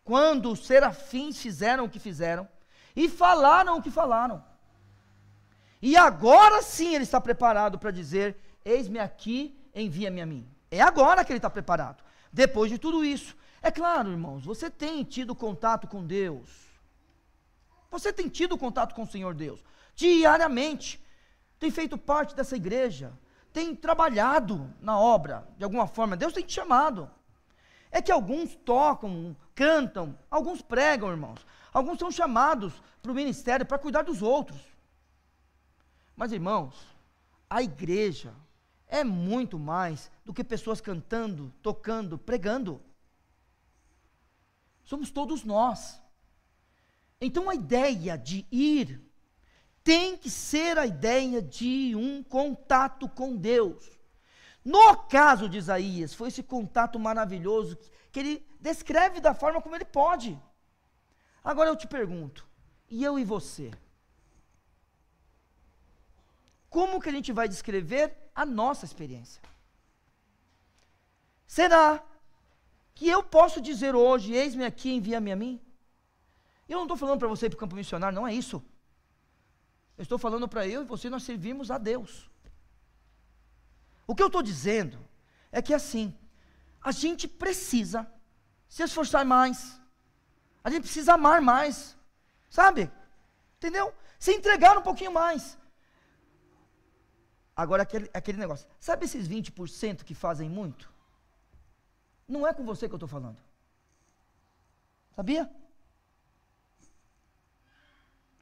quando os serafins fizeram o que fizeram, e falaram o que falaram. E agora sim ele está preparado para dizer: eis-me aqui, envia-me a mim. É agora que ele está preparado, depois de tudo isso. É claro, irmãos, você tem tido contato com Deus, você tem tido contato com o Senhor Deus, diariamente, tem feito parte dessa igreja, tem trabalhado na obra, de alguma forma, Deus tem te chamado. É que alguns tocam, cantam, alguns pregam, irmãos, alguns são chamados para o ministério, para cuidar dos outros. Mas, irmãos, a igreja é muito mais do que pessoas cantando, tocando, pregando. Somos todos nós. Então a ideia de ir tem que ser a ideia de um contato com Deus. No caso de Isaías, foi esse contato maravilhoso que ele descreve da forma como ele pode. Agora eu te pergunto, e eu e você? Como que a gente vai descrever a nossa experiência? Será que eu posso dizer hoje: eis-me aqui, envia-me a mim? Eu não estou falando para você ir para o campo missionário, não é isso. Eu estou falando para eu e você, nós servimos a Deus. O que eu estou dizendo é que assim, a gente precisa se esforçar mais, a gente precisa amar mais, sabe? Entendeu? Se entregar um pouquinho mais. Agora aquele negócio, sabe esses 20% que fazem muito? Não é com você que eu estou falando. Sabia?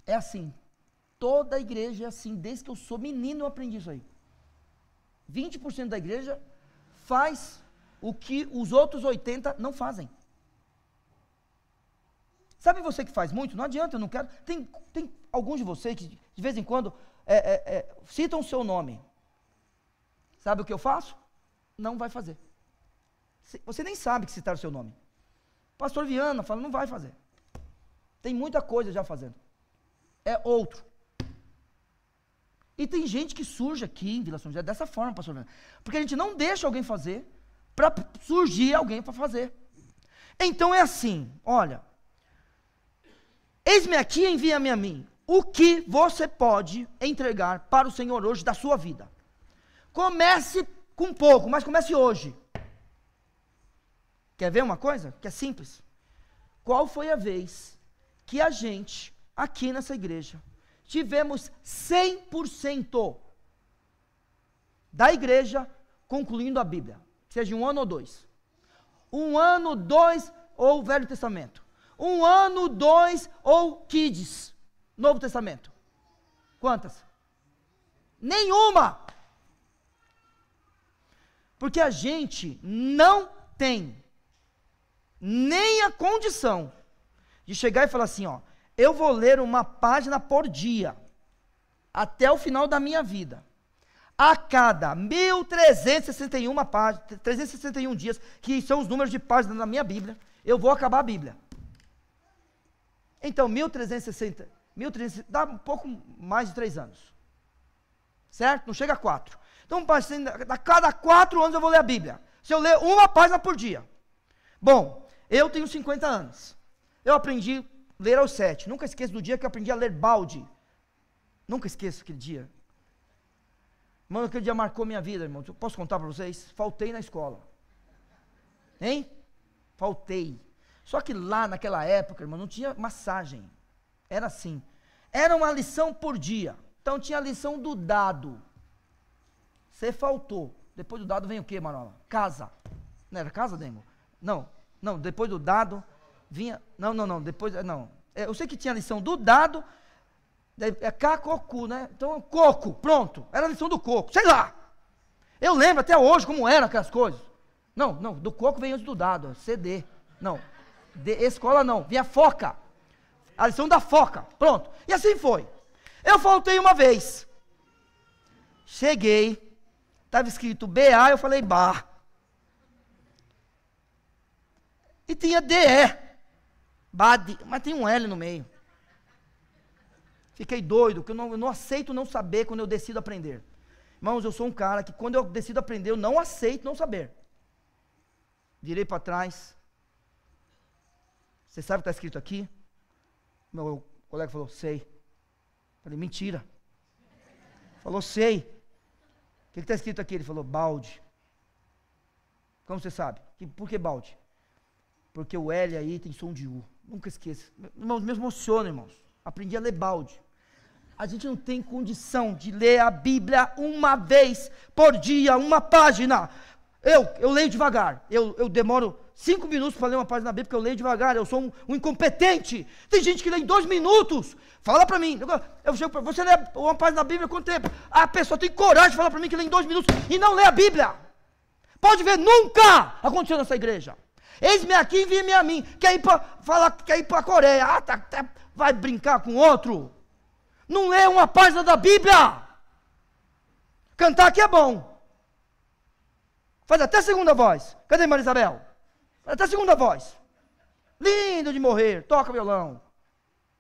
É assim. Toda a igreja é assim. Desde que eu sou menino eu aprendi isso aí. 20% da igreja faz o que os outros 80% não fazem. Sabe você que faz muito? Não adianta, eu não quero. Tem alguns de vocês que de vez em quando citam o seu nome. Sabe o que eu faço? Não vai fazer. Você nem sabe que citar o seu nome. Pastor Viana fala: não vai fazer. Tem muita coisa já fazendo. É outro. E tem gente que surge aqui em Vila São José dessa forma, pastor Viana. Porque a gente não deixa alguém fazer para surgir alguém para fazer. Então é assim, olha, eis-me aqui, envia-me a mim. O que você pode entregar para o Senhor hoje da sua vida? Comece com pouco, mas comece hoje. Quer ver uma coisa que é simples? Qual foi a vez que a gente, aqui nessa igreja, tivemos 100% da igreja concluindo a Bíblia? Seja 1 ano ou 2. 1 ano, 2 ou Velho Testamento. 1 ano, 2 ou Kids, Novo Testamento. Quantas? Nenhuma! Porque a gente não tem nem a condição de chegar e falar assim, ó, eu vou ler uma página por dia, até o final da minha vida. A cada 1.361 páginas, 361 dias, que são os números de páginas na minha Bíblia, eu vou acabar a Bíblia. Então, 1.360, dá um pouco mais de 3 anos. Certo? Não chega a 4. Então, a cada 4 anos eu vou ler a Bíblia. Se eu ler uma página por dia. Bom, eu tenho 50 anos. Eu aprendi a ler aos 7. Nunca esqueço do dia que eu aprendi a ler balde. Nunca esqueço aquele dia. Mano, aquele dia marcou minha vida, irmão. Eu posso contar para vocês? Faltei na escola. Hein? Faltei. Só que lá naquela época, irmão, não tinha massagem. Era assim. Era uma lição por dia. Então tinha a lição do dado. Você faltou. Depois do dado vem o quê, Marola? Casa. Não era casa, Demo? Não, depois do dado vinha... Não, depois... Não. Eu sei que tinha a lição do dado, é cacocu, né? Então, coco, pronto. Era a lição do coco, sei lá. Eu lembro até hoje como eram aquelas coisas. Não, do coco veio antes do dado, CD. Não, escola não, vinha foca. A lição da foca, pronto. E assim foi. Eu faltei uma vez. Cheguei, estava escrito BA, eu falei BA. E tinha DE, BAD, mas tem um L no meio. Fiquei doido, porque eu não aceito não saber quando eu decido aprender. Irmãos, eu sou um cara que quando eu decido aprender, eu não aceito não saber. Virei para trás. Você sabe o que está escrito aqui? Meu colega falou, sei. Falei, mentira. Falou, sei. O que está escrito aqui? Ele falou, balde. Como você sabe? Por que balde? Porque o L aí tem som de U. Nunca esqueça. Irmãos, me emociona, irmãos. Aprendi a ler balde. A gente não tem condição de ler a Bíblia uma vez por dia, uma página. Eu leio devagar. Eu demoro 5 minutos para ler uma página da Bíblia, porque eu leio devagar. Eu sou um incompetente. Tem gente que lê em 2 minutos. Fala para mim. Eu chego para você, lê uma página da Bíblia quanto tempo? A pessoa tem coragem de falar para mim que lê em 2 minutos e não lê a Bíblia. Pode ver, nunca aconteceu nessa igreja. Eis-me aqui, envie-me a mim. Quer ir para a Coreia. Vai brincar com outro. Não lê uma página da Bíblia. Cantar aqui é bom. Faz até segunda voz. Cadê Maria Isabel? Faz até segunda voz. Lindo de morrer. Toca violão.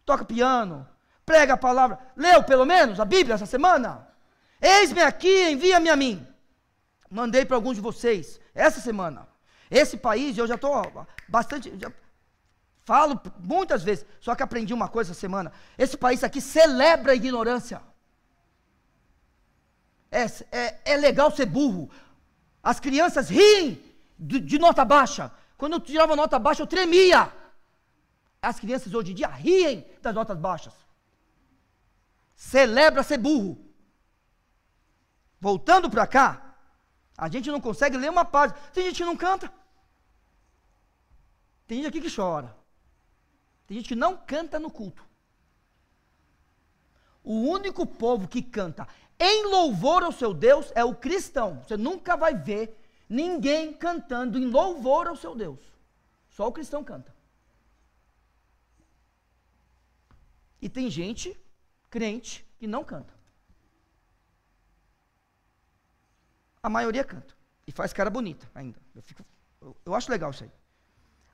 Toca piano. Prega a palavra. Leu pelo menos a Bíblia essa semana? Eis-me aqui, envia-me a mim. Mandei para alguns de vocês essa semana. Esse país, eu já estou bastante... Falo muitas vezes, só que aprendi uma coisa essa semana. Esse país aqui celebra a ignorância. É legal ser burro. As crianças riem de nota baixa. Quando eu tirava nota baixa, eu tremia. As crianças hoje em dia riem das notas baixas. Celebra ser burro. Voltando para cá, a gente não consegue ler uma página. Tem gente que não canta. Tem gente aqui que chora. Tem gente que não canta no culto. O único povo que canta em louvor ao seu Deus é o cristão. Você nunca vai ver ninguém cantando em louvor ao seu Deus. Só o cristão canta. E tem gente, crente, que não canta. A maioria canta. E faz cara bonita ainda. Eu acho legal isso aí.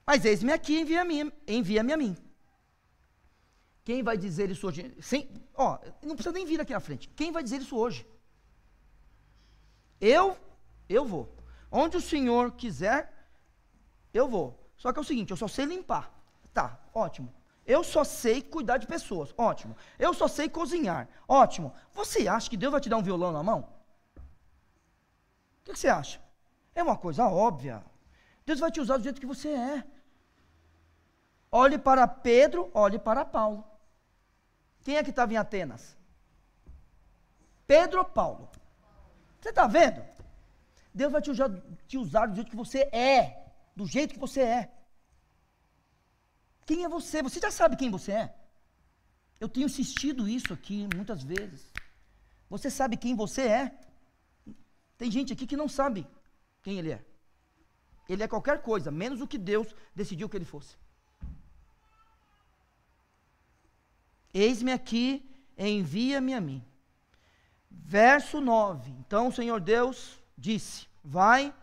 Mas eis-me aqui, envia-me a mim. Quem vai dizer isso hoje? Não precisa nem vir aqui na frente. Quem vai dizer isso hoje? Eu vou. Onde o Senhor quiser, eu vou. Só que é o seguinte, eu só sei limpar. Tá, ótimo. Eu só sei cuidar de pessoas. Ótimo. Eu só sei cozinhar. Ótimo. Você acha que Deus vai te dar um violão na mão? O que você acha? É uma coisa óbvia. Deus vai te usar do jeito que você é. Olhe para Pedro, olhe para Paulo. Quem é que estava em Atenas? Pedro ou Paulo? Você está vendo? Deus vai te usar do jeito que você é. Do jeito que você é. Quem é você? Você já sabe quem você é? Eu tenho insistido isso aqui muitas vezes. Você sabe quem você é? Tem gente aqui que não sabe quem ele é. Ele é qualquer coisa, menos o que Deus decidiu que ele fosse. Eis-me aqui, envia-me a mim. Verso 9. Então o Senhor Deus disse: vai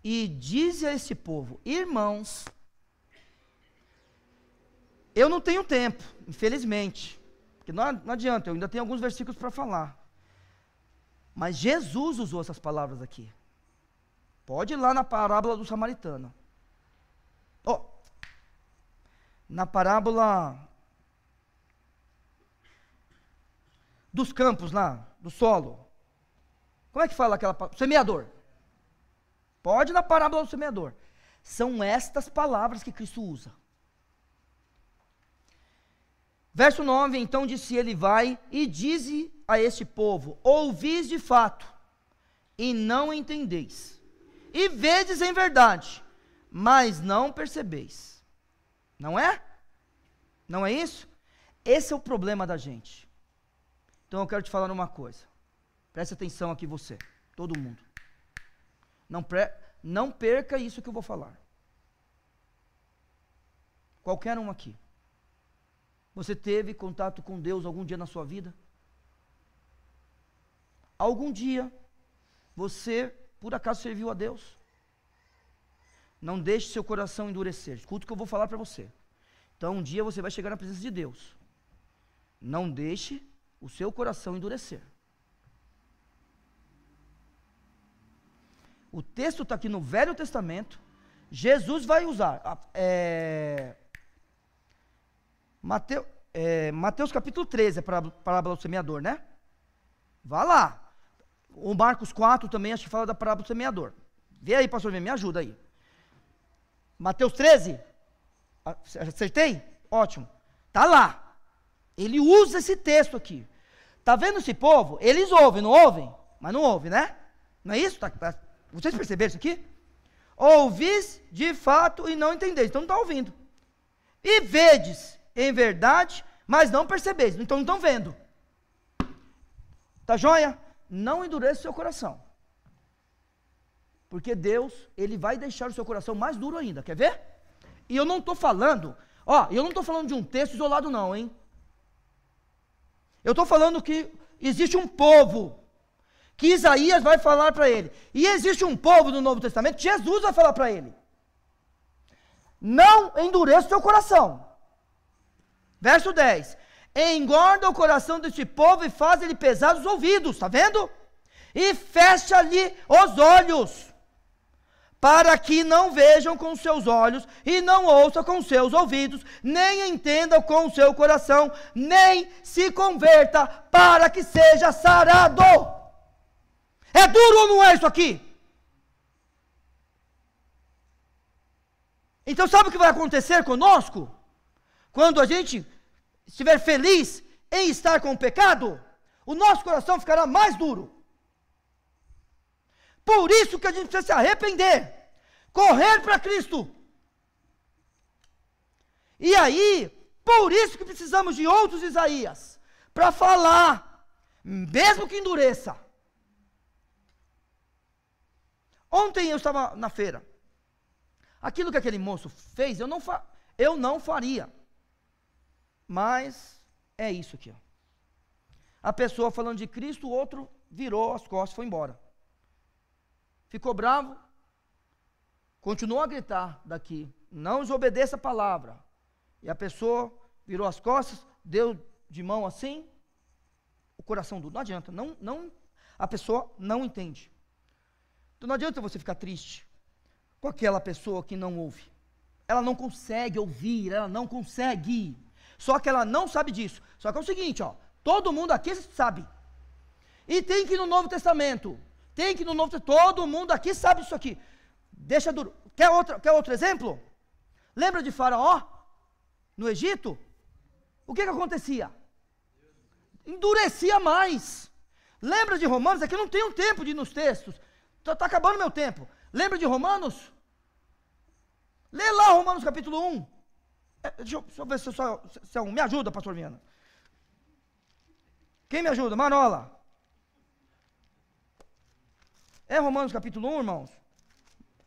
e dize a esse povo, irmãos, eu não tenho tempo, infelizmente, porque não adianta, eu ainda tenho alguns versículos para falar. Mas Jesus usou essas palavras aqui. Pode ir lá na parábola do samaritano. Na parábola dos campos lá, do solo. Como é que fala aquela parábola? Semeador. Pode ir na parábola do semeador. São estas palavras que Cristo usa. Verso 9, então disse ele, vai e dize a este povo, ouvis de fato, e não entendeis, e vedes em verdade, mas não percebeis. Não é? Não é isso? Esse é o problema da gente. Então eu quero te falar uma coisa, preste atenção aqui você, todo mundo. Não perca isso que eu vou falar. Qualquer um aqui. Você teve contato com Deus algum dia na sua vida? Algum dia você, por acaso, serviu a Deus? Não deixe seu coração endurecer. Escuta o que eu vou falar para você. Então, um dia você vai chegar na presença de Deus. Não deixe o seu coração endurecer. O texto está aqui no Velho Testamento. Jesus vai usar... Mateus capítulo 13, é para a parábola do semeador, né? Vá lá. O Marcos 4 também acho que fala da parábola do semeador. Vê aí, pastor, me ajuda aí. Mateus 13? Acertei? Ótimo. Tá lá. Ele usa esse texto aqui. Tá vendo esse povo? Eles ouvem, não ouvem? Mas não ouvem, né? Não é isso? Vocês perceberam isso aqui? Ouvis de fato e não entendeis. Então não está ouvindo. E vedes em verdade, mas não percebeis. Então não estão vendo. Tá joia? Não endureça o seu coração. Porque Deus, Ele vai deixar o seu coração mais duro ainda. Quer ver? E eu não estou falando, eu não estou falando de um texto isolado não, hein? Eu estou falando que existe um povo, que Isaías vai falar para ele. E existe um povo do Novo Testamento, que Jesus vai falar para ele. Não endureça o seu coração. Verso 10. Engorda o coração deste povo e faz-lhe pesar os ouvidos, está vendo? E fecha-lhe os olhos, para que não vejam com seus olhos, e não ouçam com seus ouvidos, nem entendam com o seu coração, nem se converta, para que seja sarado. É duro ou não é isso aqui? Então sabe o que vai acontecer conosco? Quando a gente estiver feliz em estar com o pecado, o nosso coração ficará mais duro. Por isso que a gente precisa se arrepender, correr para Cristo. E aí, por isso que precisamos de outros Isaías, para falar, mesmo que endureça. Ontem eu estava na feira. Aquilo que aquele moço fez, eu não faria. Mas é isso aqui. A pessoa falando de Cristo, o outro virou as costas e foi embora. Ficou bravo, continuou a gritar daqui, não desobedeça a palavra. E a pessoa virou as costas, deu de mão assim, o coração duro. Não adianta, a pessoa não entende. Então não adianta você ficar triste com aquela pessoa que não ouve. Ela não consegue ouvir, ela não consegue. Só que ela não sabe disso. Só que é o seguinte, ó, todo mundo aqui sabe. E tem que ir no Novo Testamento. Tem que ir no Novo Testamento. Todo mundo aqui sabe isso aqui. Deixa duro. Quer outro exemplo? Lembra de Faraó? No Egito? O que acontecia? Endurecia mais. Lembra de Romanos? Aqui eu não tenho tempo de ir nos textos. Está acabando meu tempo. Lembra de Romanos? Lê lá Romanos capítulo 1. Deixa eu ver se é um. Me ajuda, pastor Viana. Quem me ajuda? Marola. É Romanos capítulo 1, irmãos?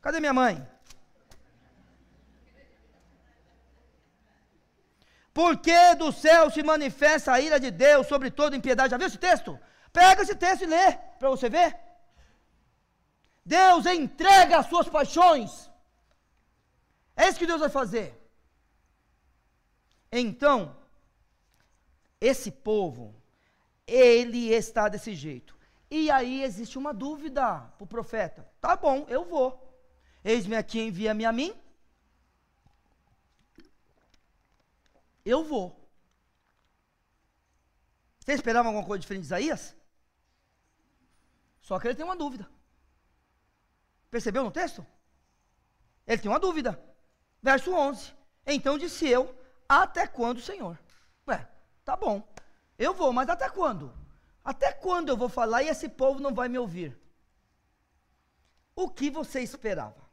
Cadê minha mãe? Porque do céu se manifesta a ira de Deus sobre toda impiedade. Já viu esse texto? Pega esse texto e lê, para você ver. Deus entrega as suas paixões. É isso que Deus vai fazer. Então, esse povo, ele está desse jeito. E aí existe uma dúvida para o profeta. Tá bom, eu vou. Eis-me aqui, envia-me a mim. Eu vou. Você esperava alguma coisa diferente de Isaías? Só que ele tem uma dúvida. Percebeu no texto? Ele tem uma dúvida. Verso 11. Então disse eu, até quando, Senhor? Tá bom. Eu vou, mas até quando? Até quando eu vou falar e esse povo não vai me ouvir? O que você esperava?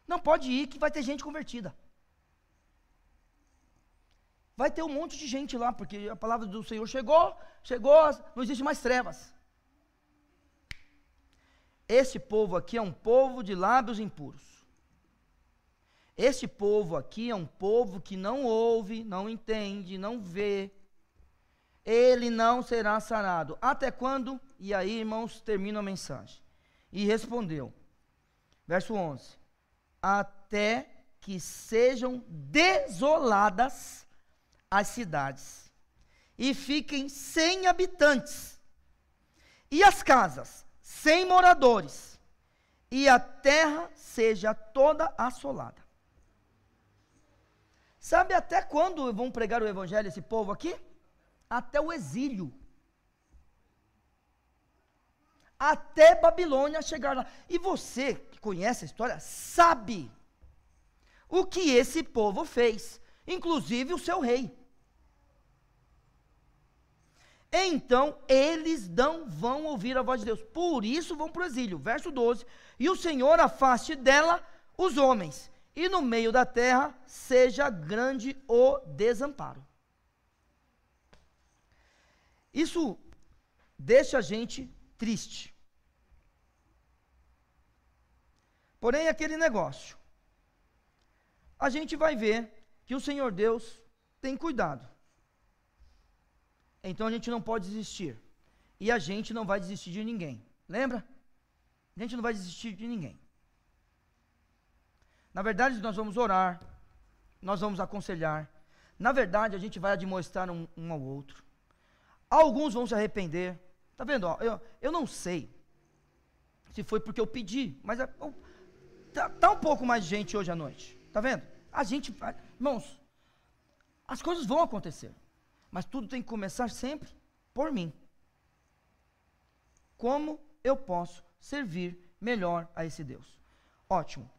Não pode ir que vai ter gente convertida. Vai ter um monte de gente lá, porque a palavra do Senhor chegou, não existe mais trevas. Esse povo aqui é um povo de lábios impuros. Esse povo aqui é um povo que não ouve, não entende, não vê. Ele não será sarado. Até quando? E aí, irmãos, termina a mensagem. E respondeu, verso 11, até que sejam desoladas as cidades, e fiquem sem habitantes, e as casas sem moradores, e a terra seja toda assolada. Sabe até quando vão pregar o evangelho esse povo aqui? Até o exílio. Até Babilônia chegar lá. E você que conhece a história, sabe o que esse povo fez, inclusive o seu rei. Então, eles não vão ouvir a voz de Deus, por isso vão para o exílio. Verso 12, e o Senhor afaste dela os homens, e no meio da terra seja grande o desamparo. Isso deixa a gente triste. Porém, aquele negócio, a gente vai ver que o Senhor Deus tem cuidado. Então a gente não pode desistir. E a gente não vai desistir de ninguém. Lembra? A gente não vai desistir de ninguém. Na verdade, nós vamos orar, nós vamos aconselhar. Na verdade, a gente vai admoestar um ao outro. Alguns vão se arrepender. Está vendo? Ó, eu não sei se foi porque eu pedi, mas tá um pouco mais de gente hoje à noite. Está vendo? A gente, irmãos, as coisas vão acontecer. Mas tudo tem que começar sempre por mim. Como eu posso servir melhor a esse Deus? Ótimo.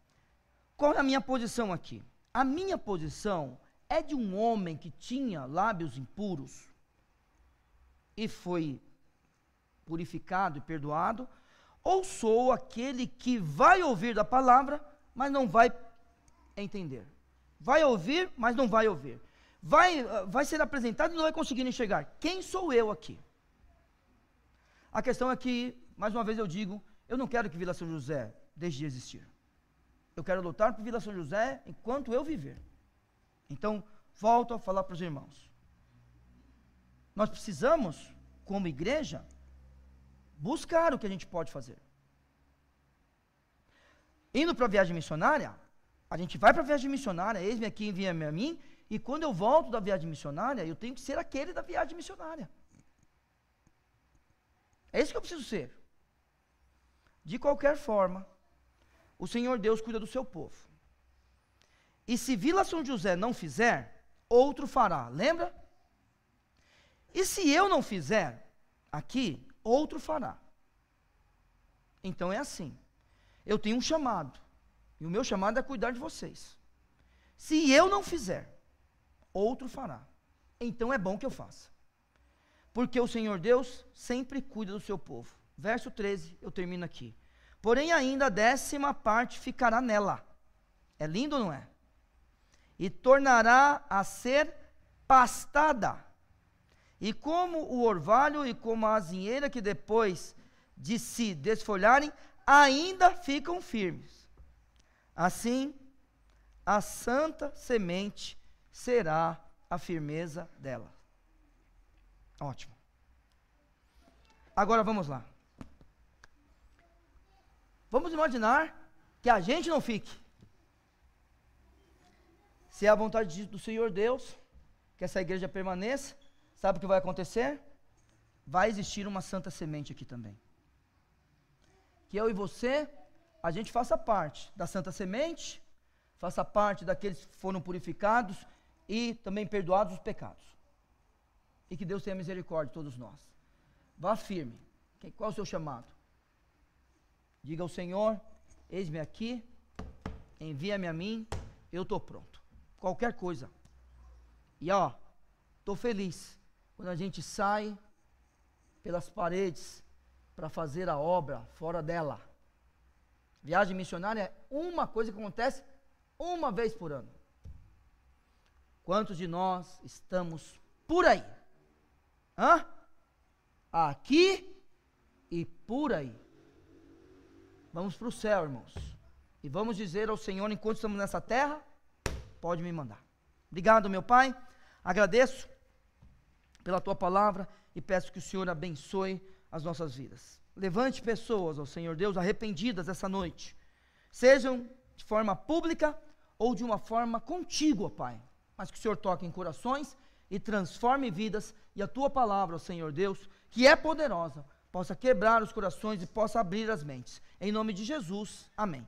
Qual é a minha posição aqui? A minha posição é de um homem que tinha lábios impuros e foi purificado e perdoado, ou sou aquele que vai ouvir da palavra, mas não vai entender? Vai ouvir, mas não vai ouvir. Vai ser apresentado e não vai conseguir enxergar. Quem sou eu aqui? A questão é que, mais uma vez eu digo, eu não quero que Vila São José deixe de existir. Eu quero lutar por Vila São José enquanto eu viver. Então, volto a falar para os irmãos. Nós precisamos, como igreja, buscar o que a gente pode fazer. Indo para a viagem missionária, a gente vai para a viagem missionária, eis-me aqui, envia-me a mim, e quando eu volto da viagem missionária, eu tenho que ser aquele da viagem missionária. É isso que eu preciso ser. De qualquer forma, o Senhor Deus cuida do seu povo. E se Vila São José não fizer, outro fará. Lembra? E se eu não fizer aqui, outro fará. Então é assim. Eu tenho um chamado. E o meu chamado é cuidar de vocês. Se eu não fizer, outro fará. Então é bom que eu faça. Porque o Senhor Deus sempre cuida do seu povo. Verso 13, eu termino aqui. Porém ainda a 10ª parte ficará nela. É lindo ou não é? E tornará a ser pastada. E como o orvalho e como a azinheira que depois de se desfolharem, ainda ficam firmes. Assim, a santa semente será a firmeza dela. Ótimo. Agora vamos lá. Vamos imaginar que a gente não fique. Se é a vontade do Senhor Deus, que essa igreja permaneça, sabe o que vai acontecer? Vai existir uma santa semente aqui também. Que eu e você, a gente faça parte da santa semente, faça parte daqueles que foram purificados e também perdoados os pecados. E que Deus tenha misericórdia de todos nós. Vá firme. Qual é o seu chamado? Diga ao Senhor, eis-me aqui, envia-me a mim, eu estou pronto. Qualquer coisa. E estou feliz quando a gente sai pelas paredes para fazer a obra fora dela. Viagem missionária é uma coisa que acontece uma vez por ano. Quantos de nós estamos por aí? Aqui e por aí. Vamos para o céu, irmãos. E vamos dizer ao Senhor, enquanto estamos nessa terra, pode me mandar. Obrigado, meu Pai. Agradeço pela Tua palavra e peço que o Senhor abençoe as nossas vidas. Levante pessoas, ó Senhor Deus, arrependidas essa noite. Sejam de forma pública ou de uma forma contígua, Pai. Mas que o Senhor toque em corações e transforme vidas. E a Tua palavra, ó Senhor Deus, que é poderosa, possa quebrar os corações e possa abrir as mentes. Em nome de Jesus, amém.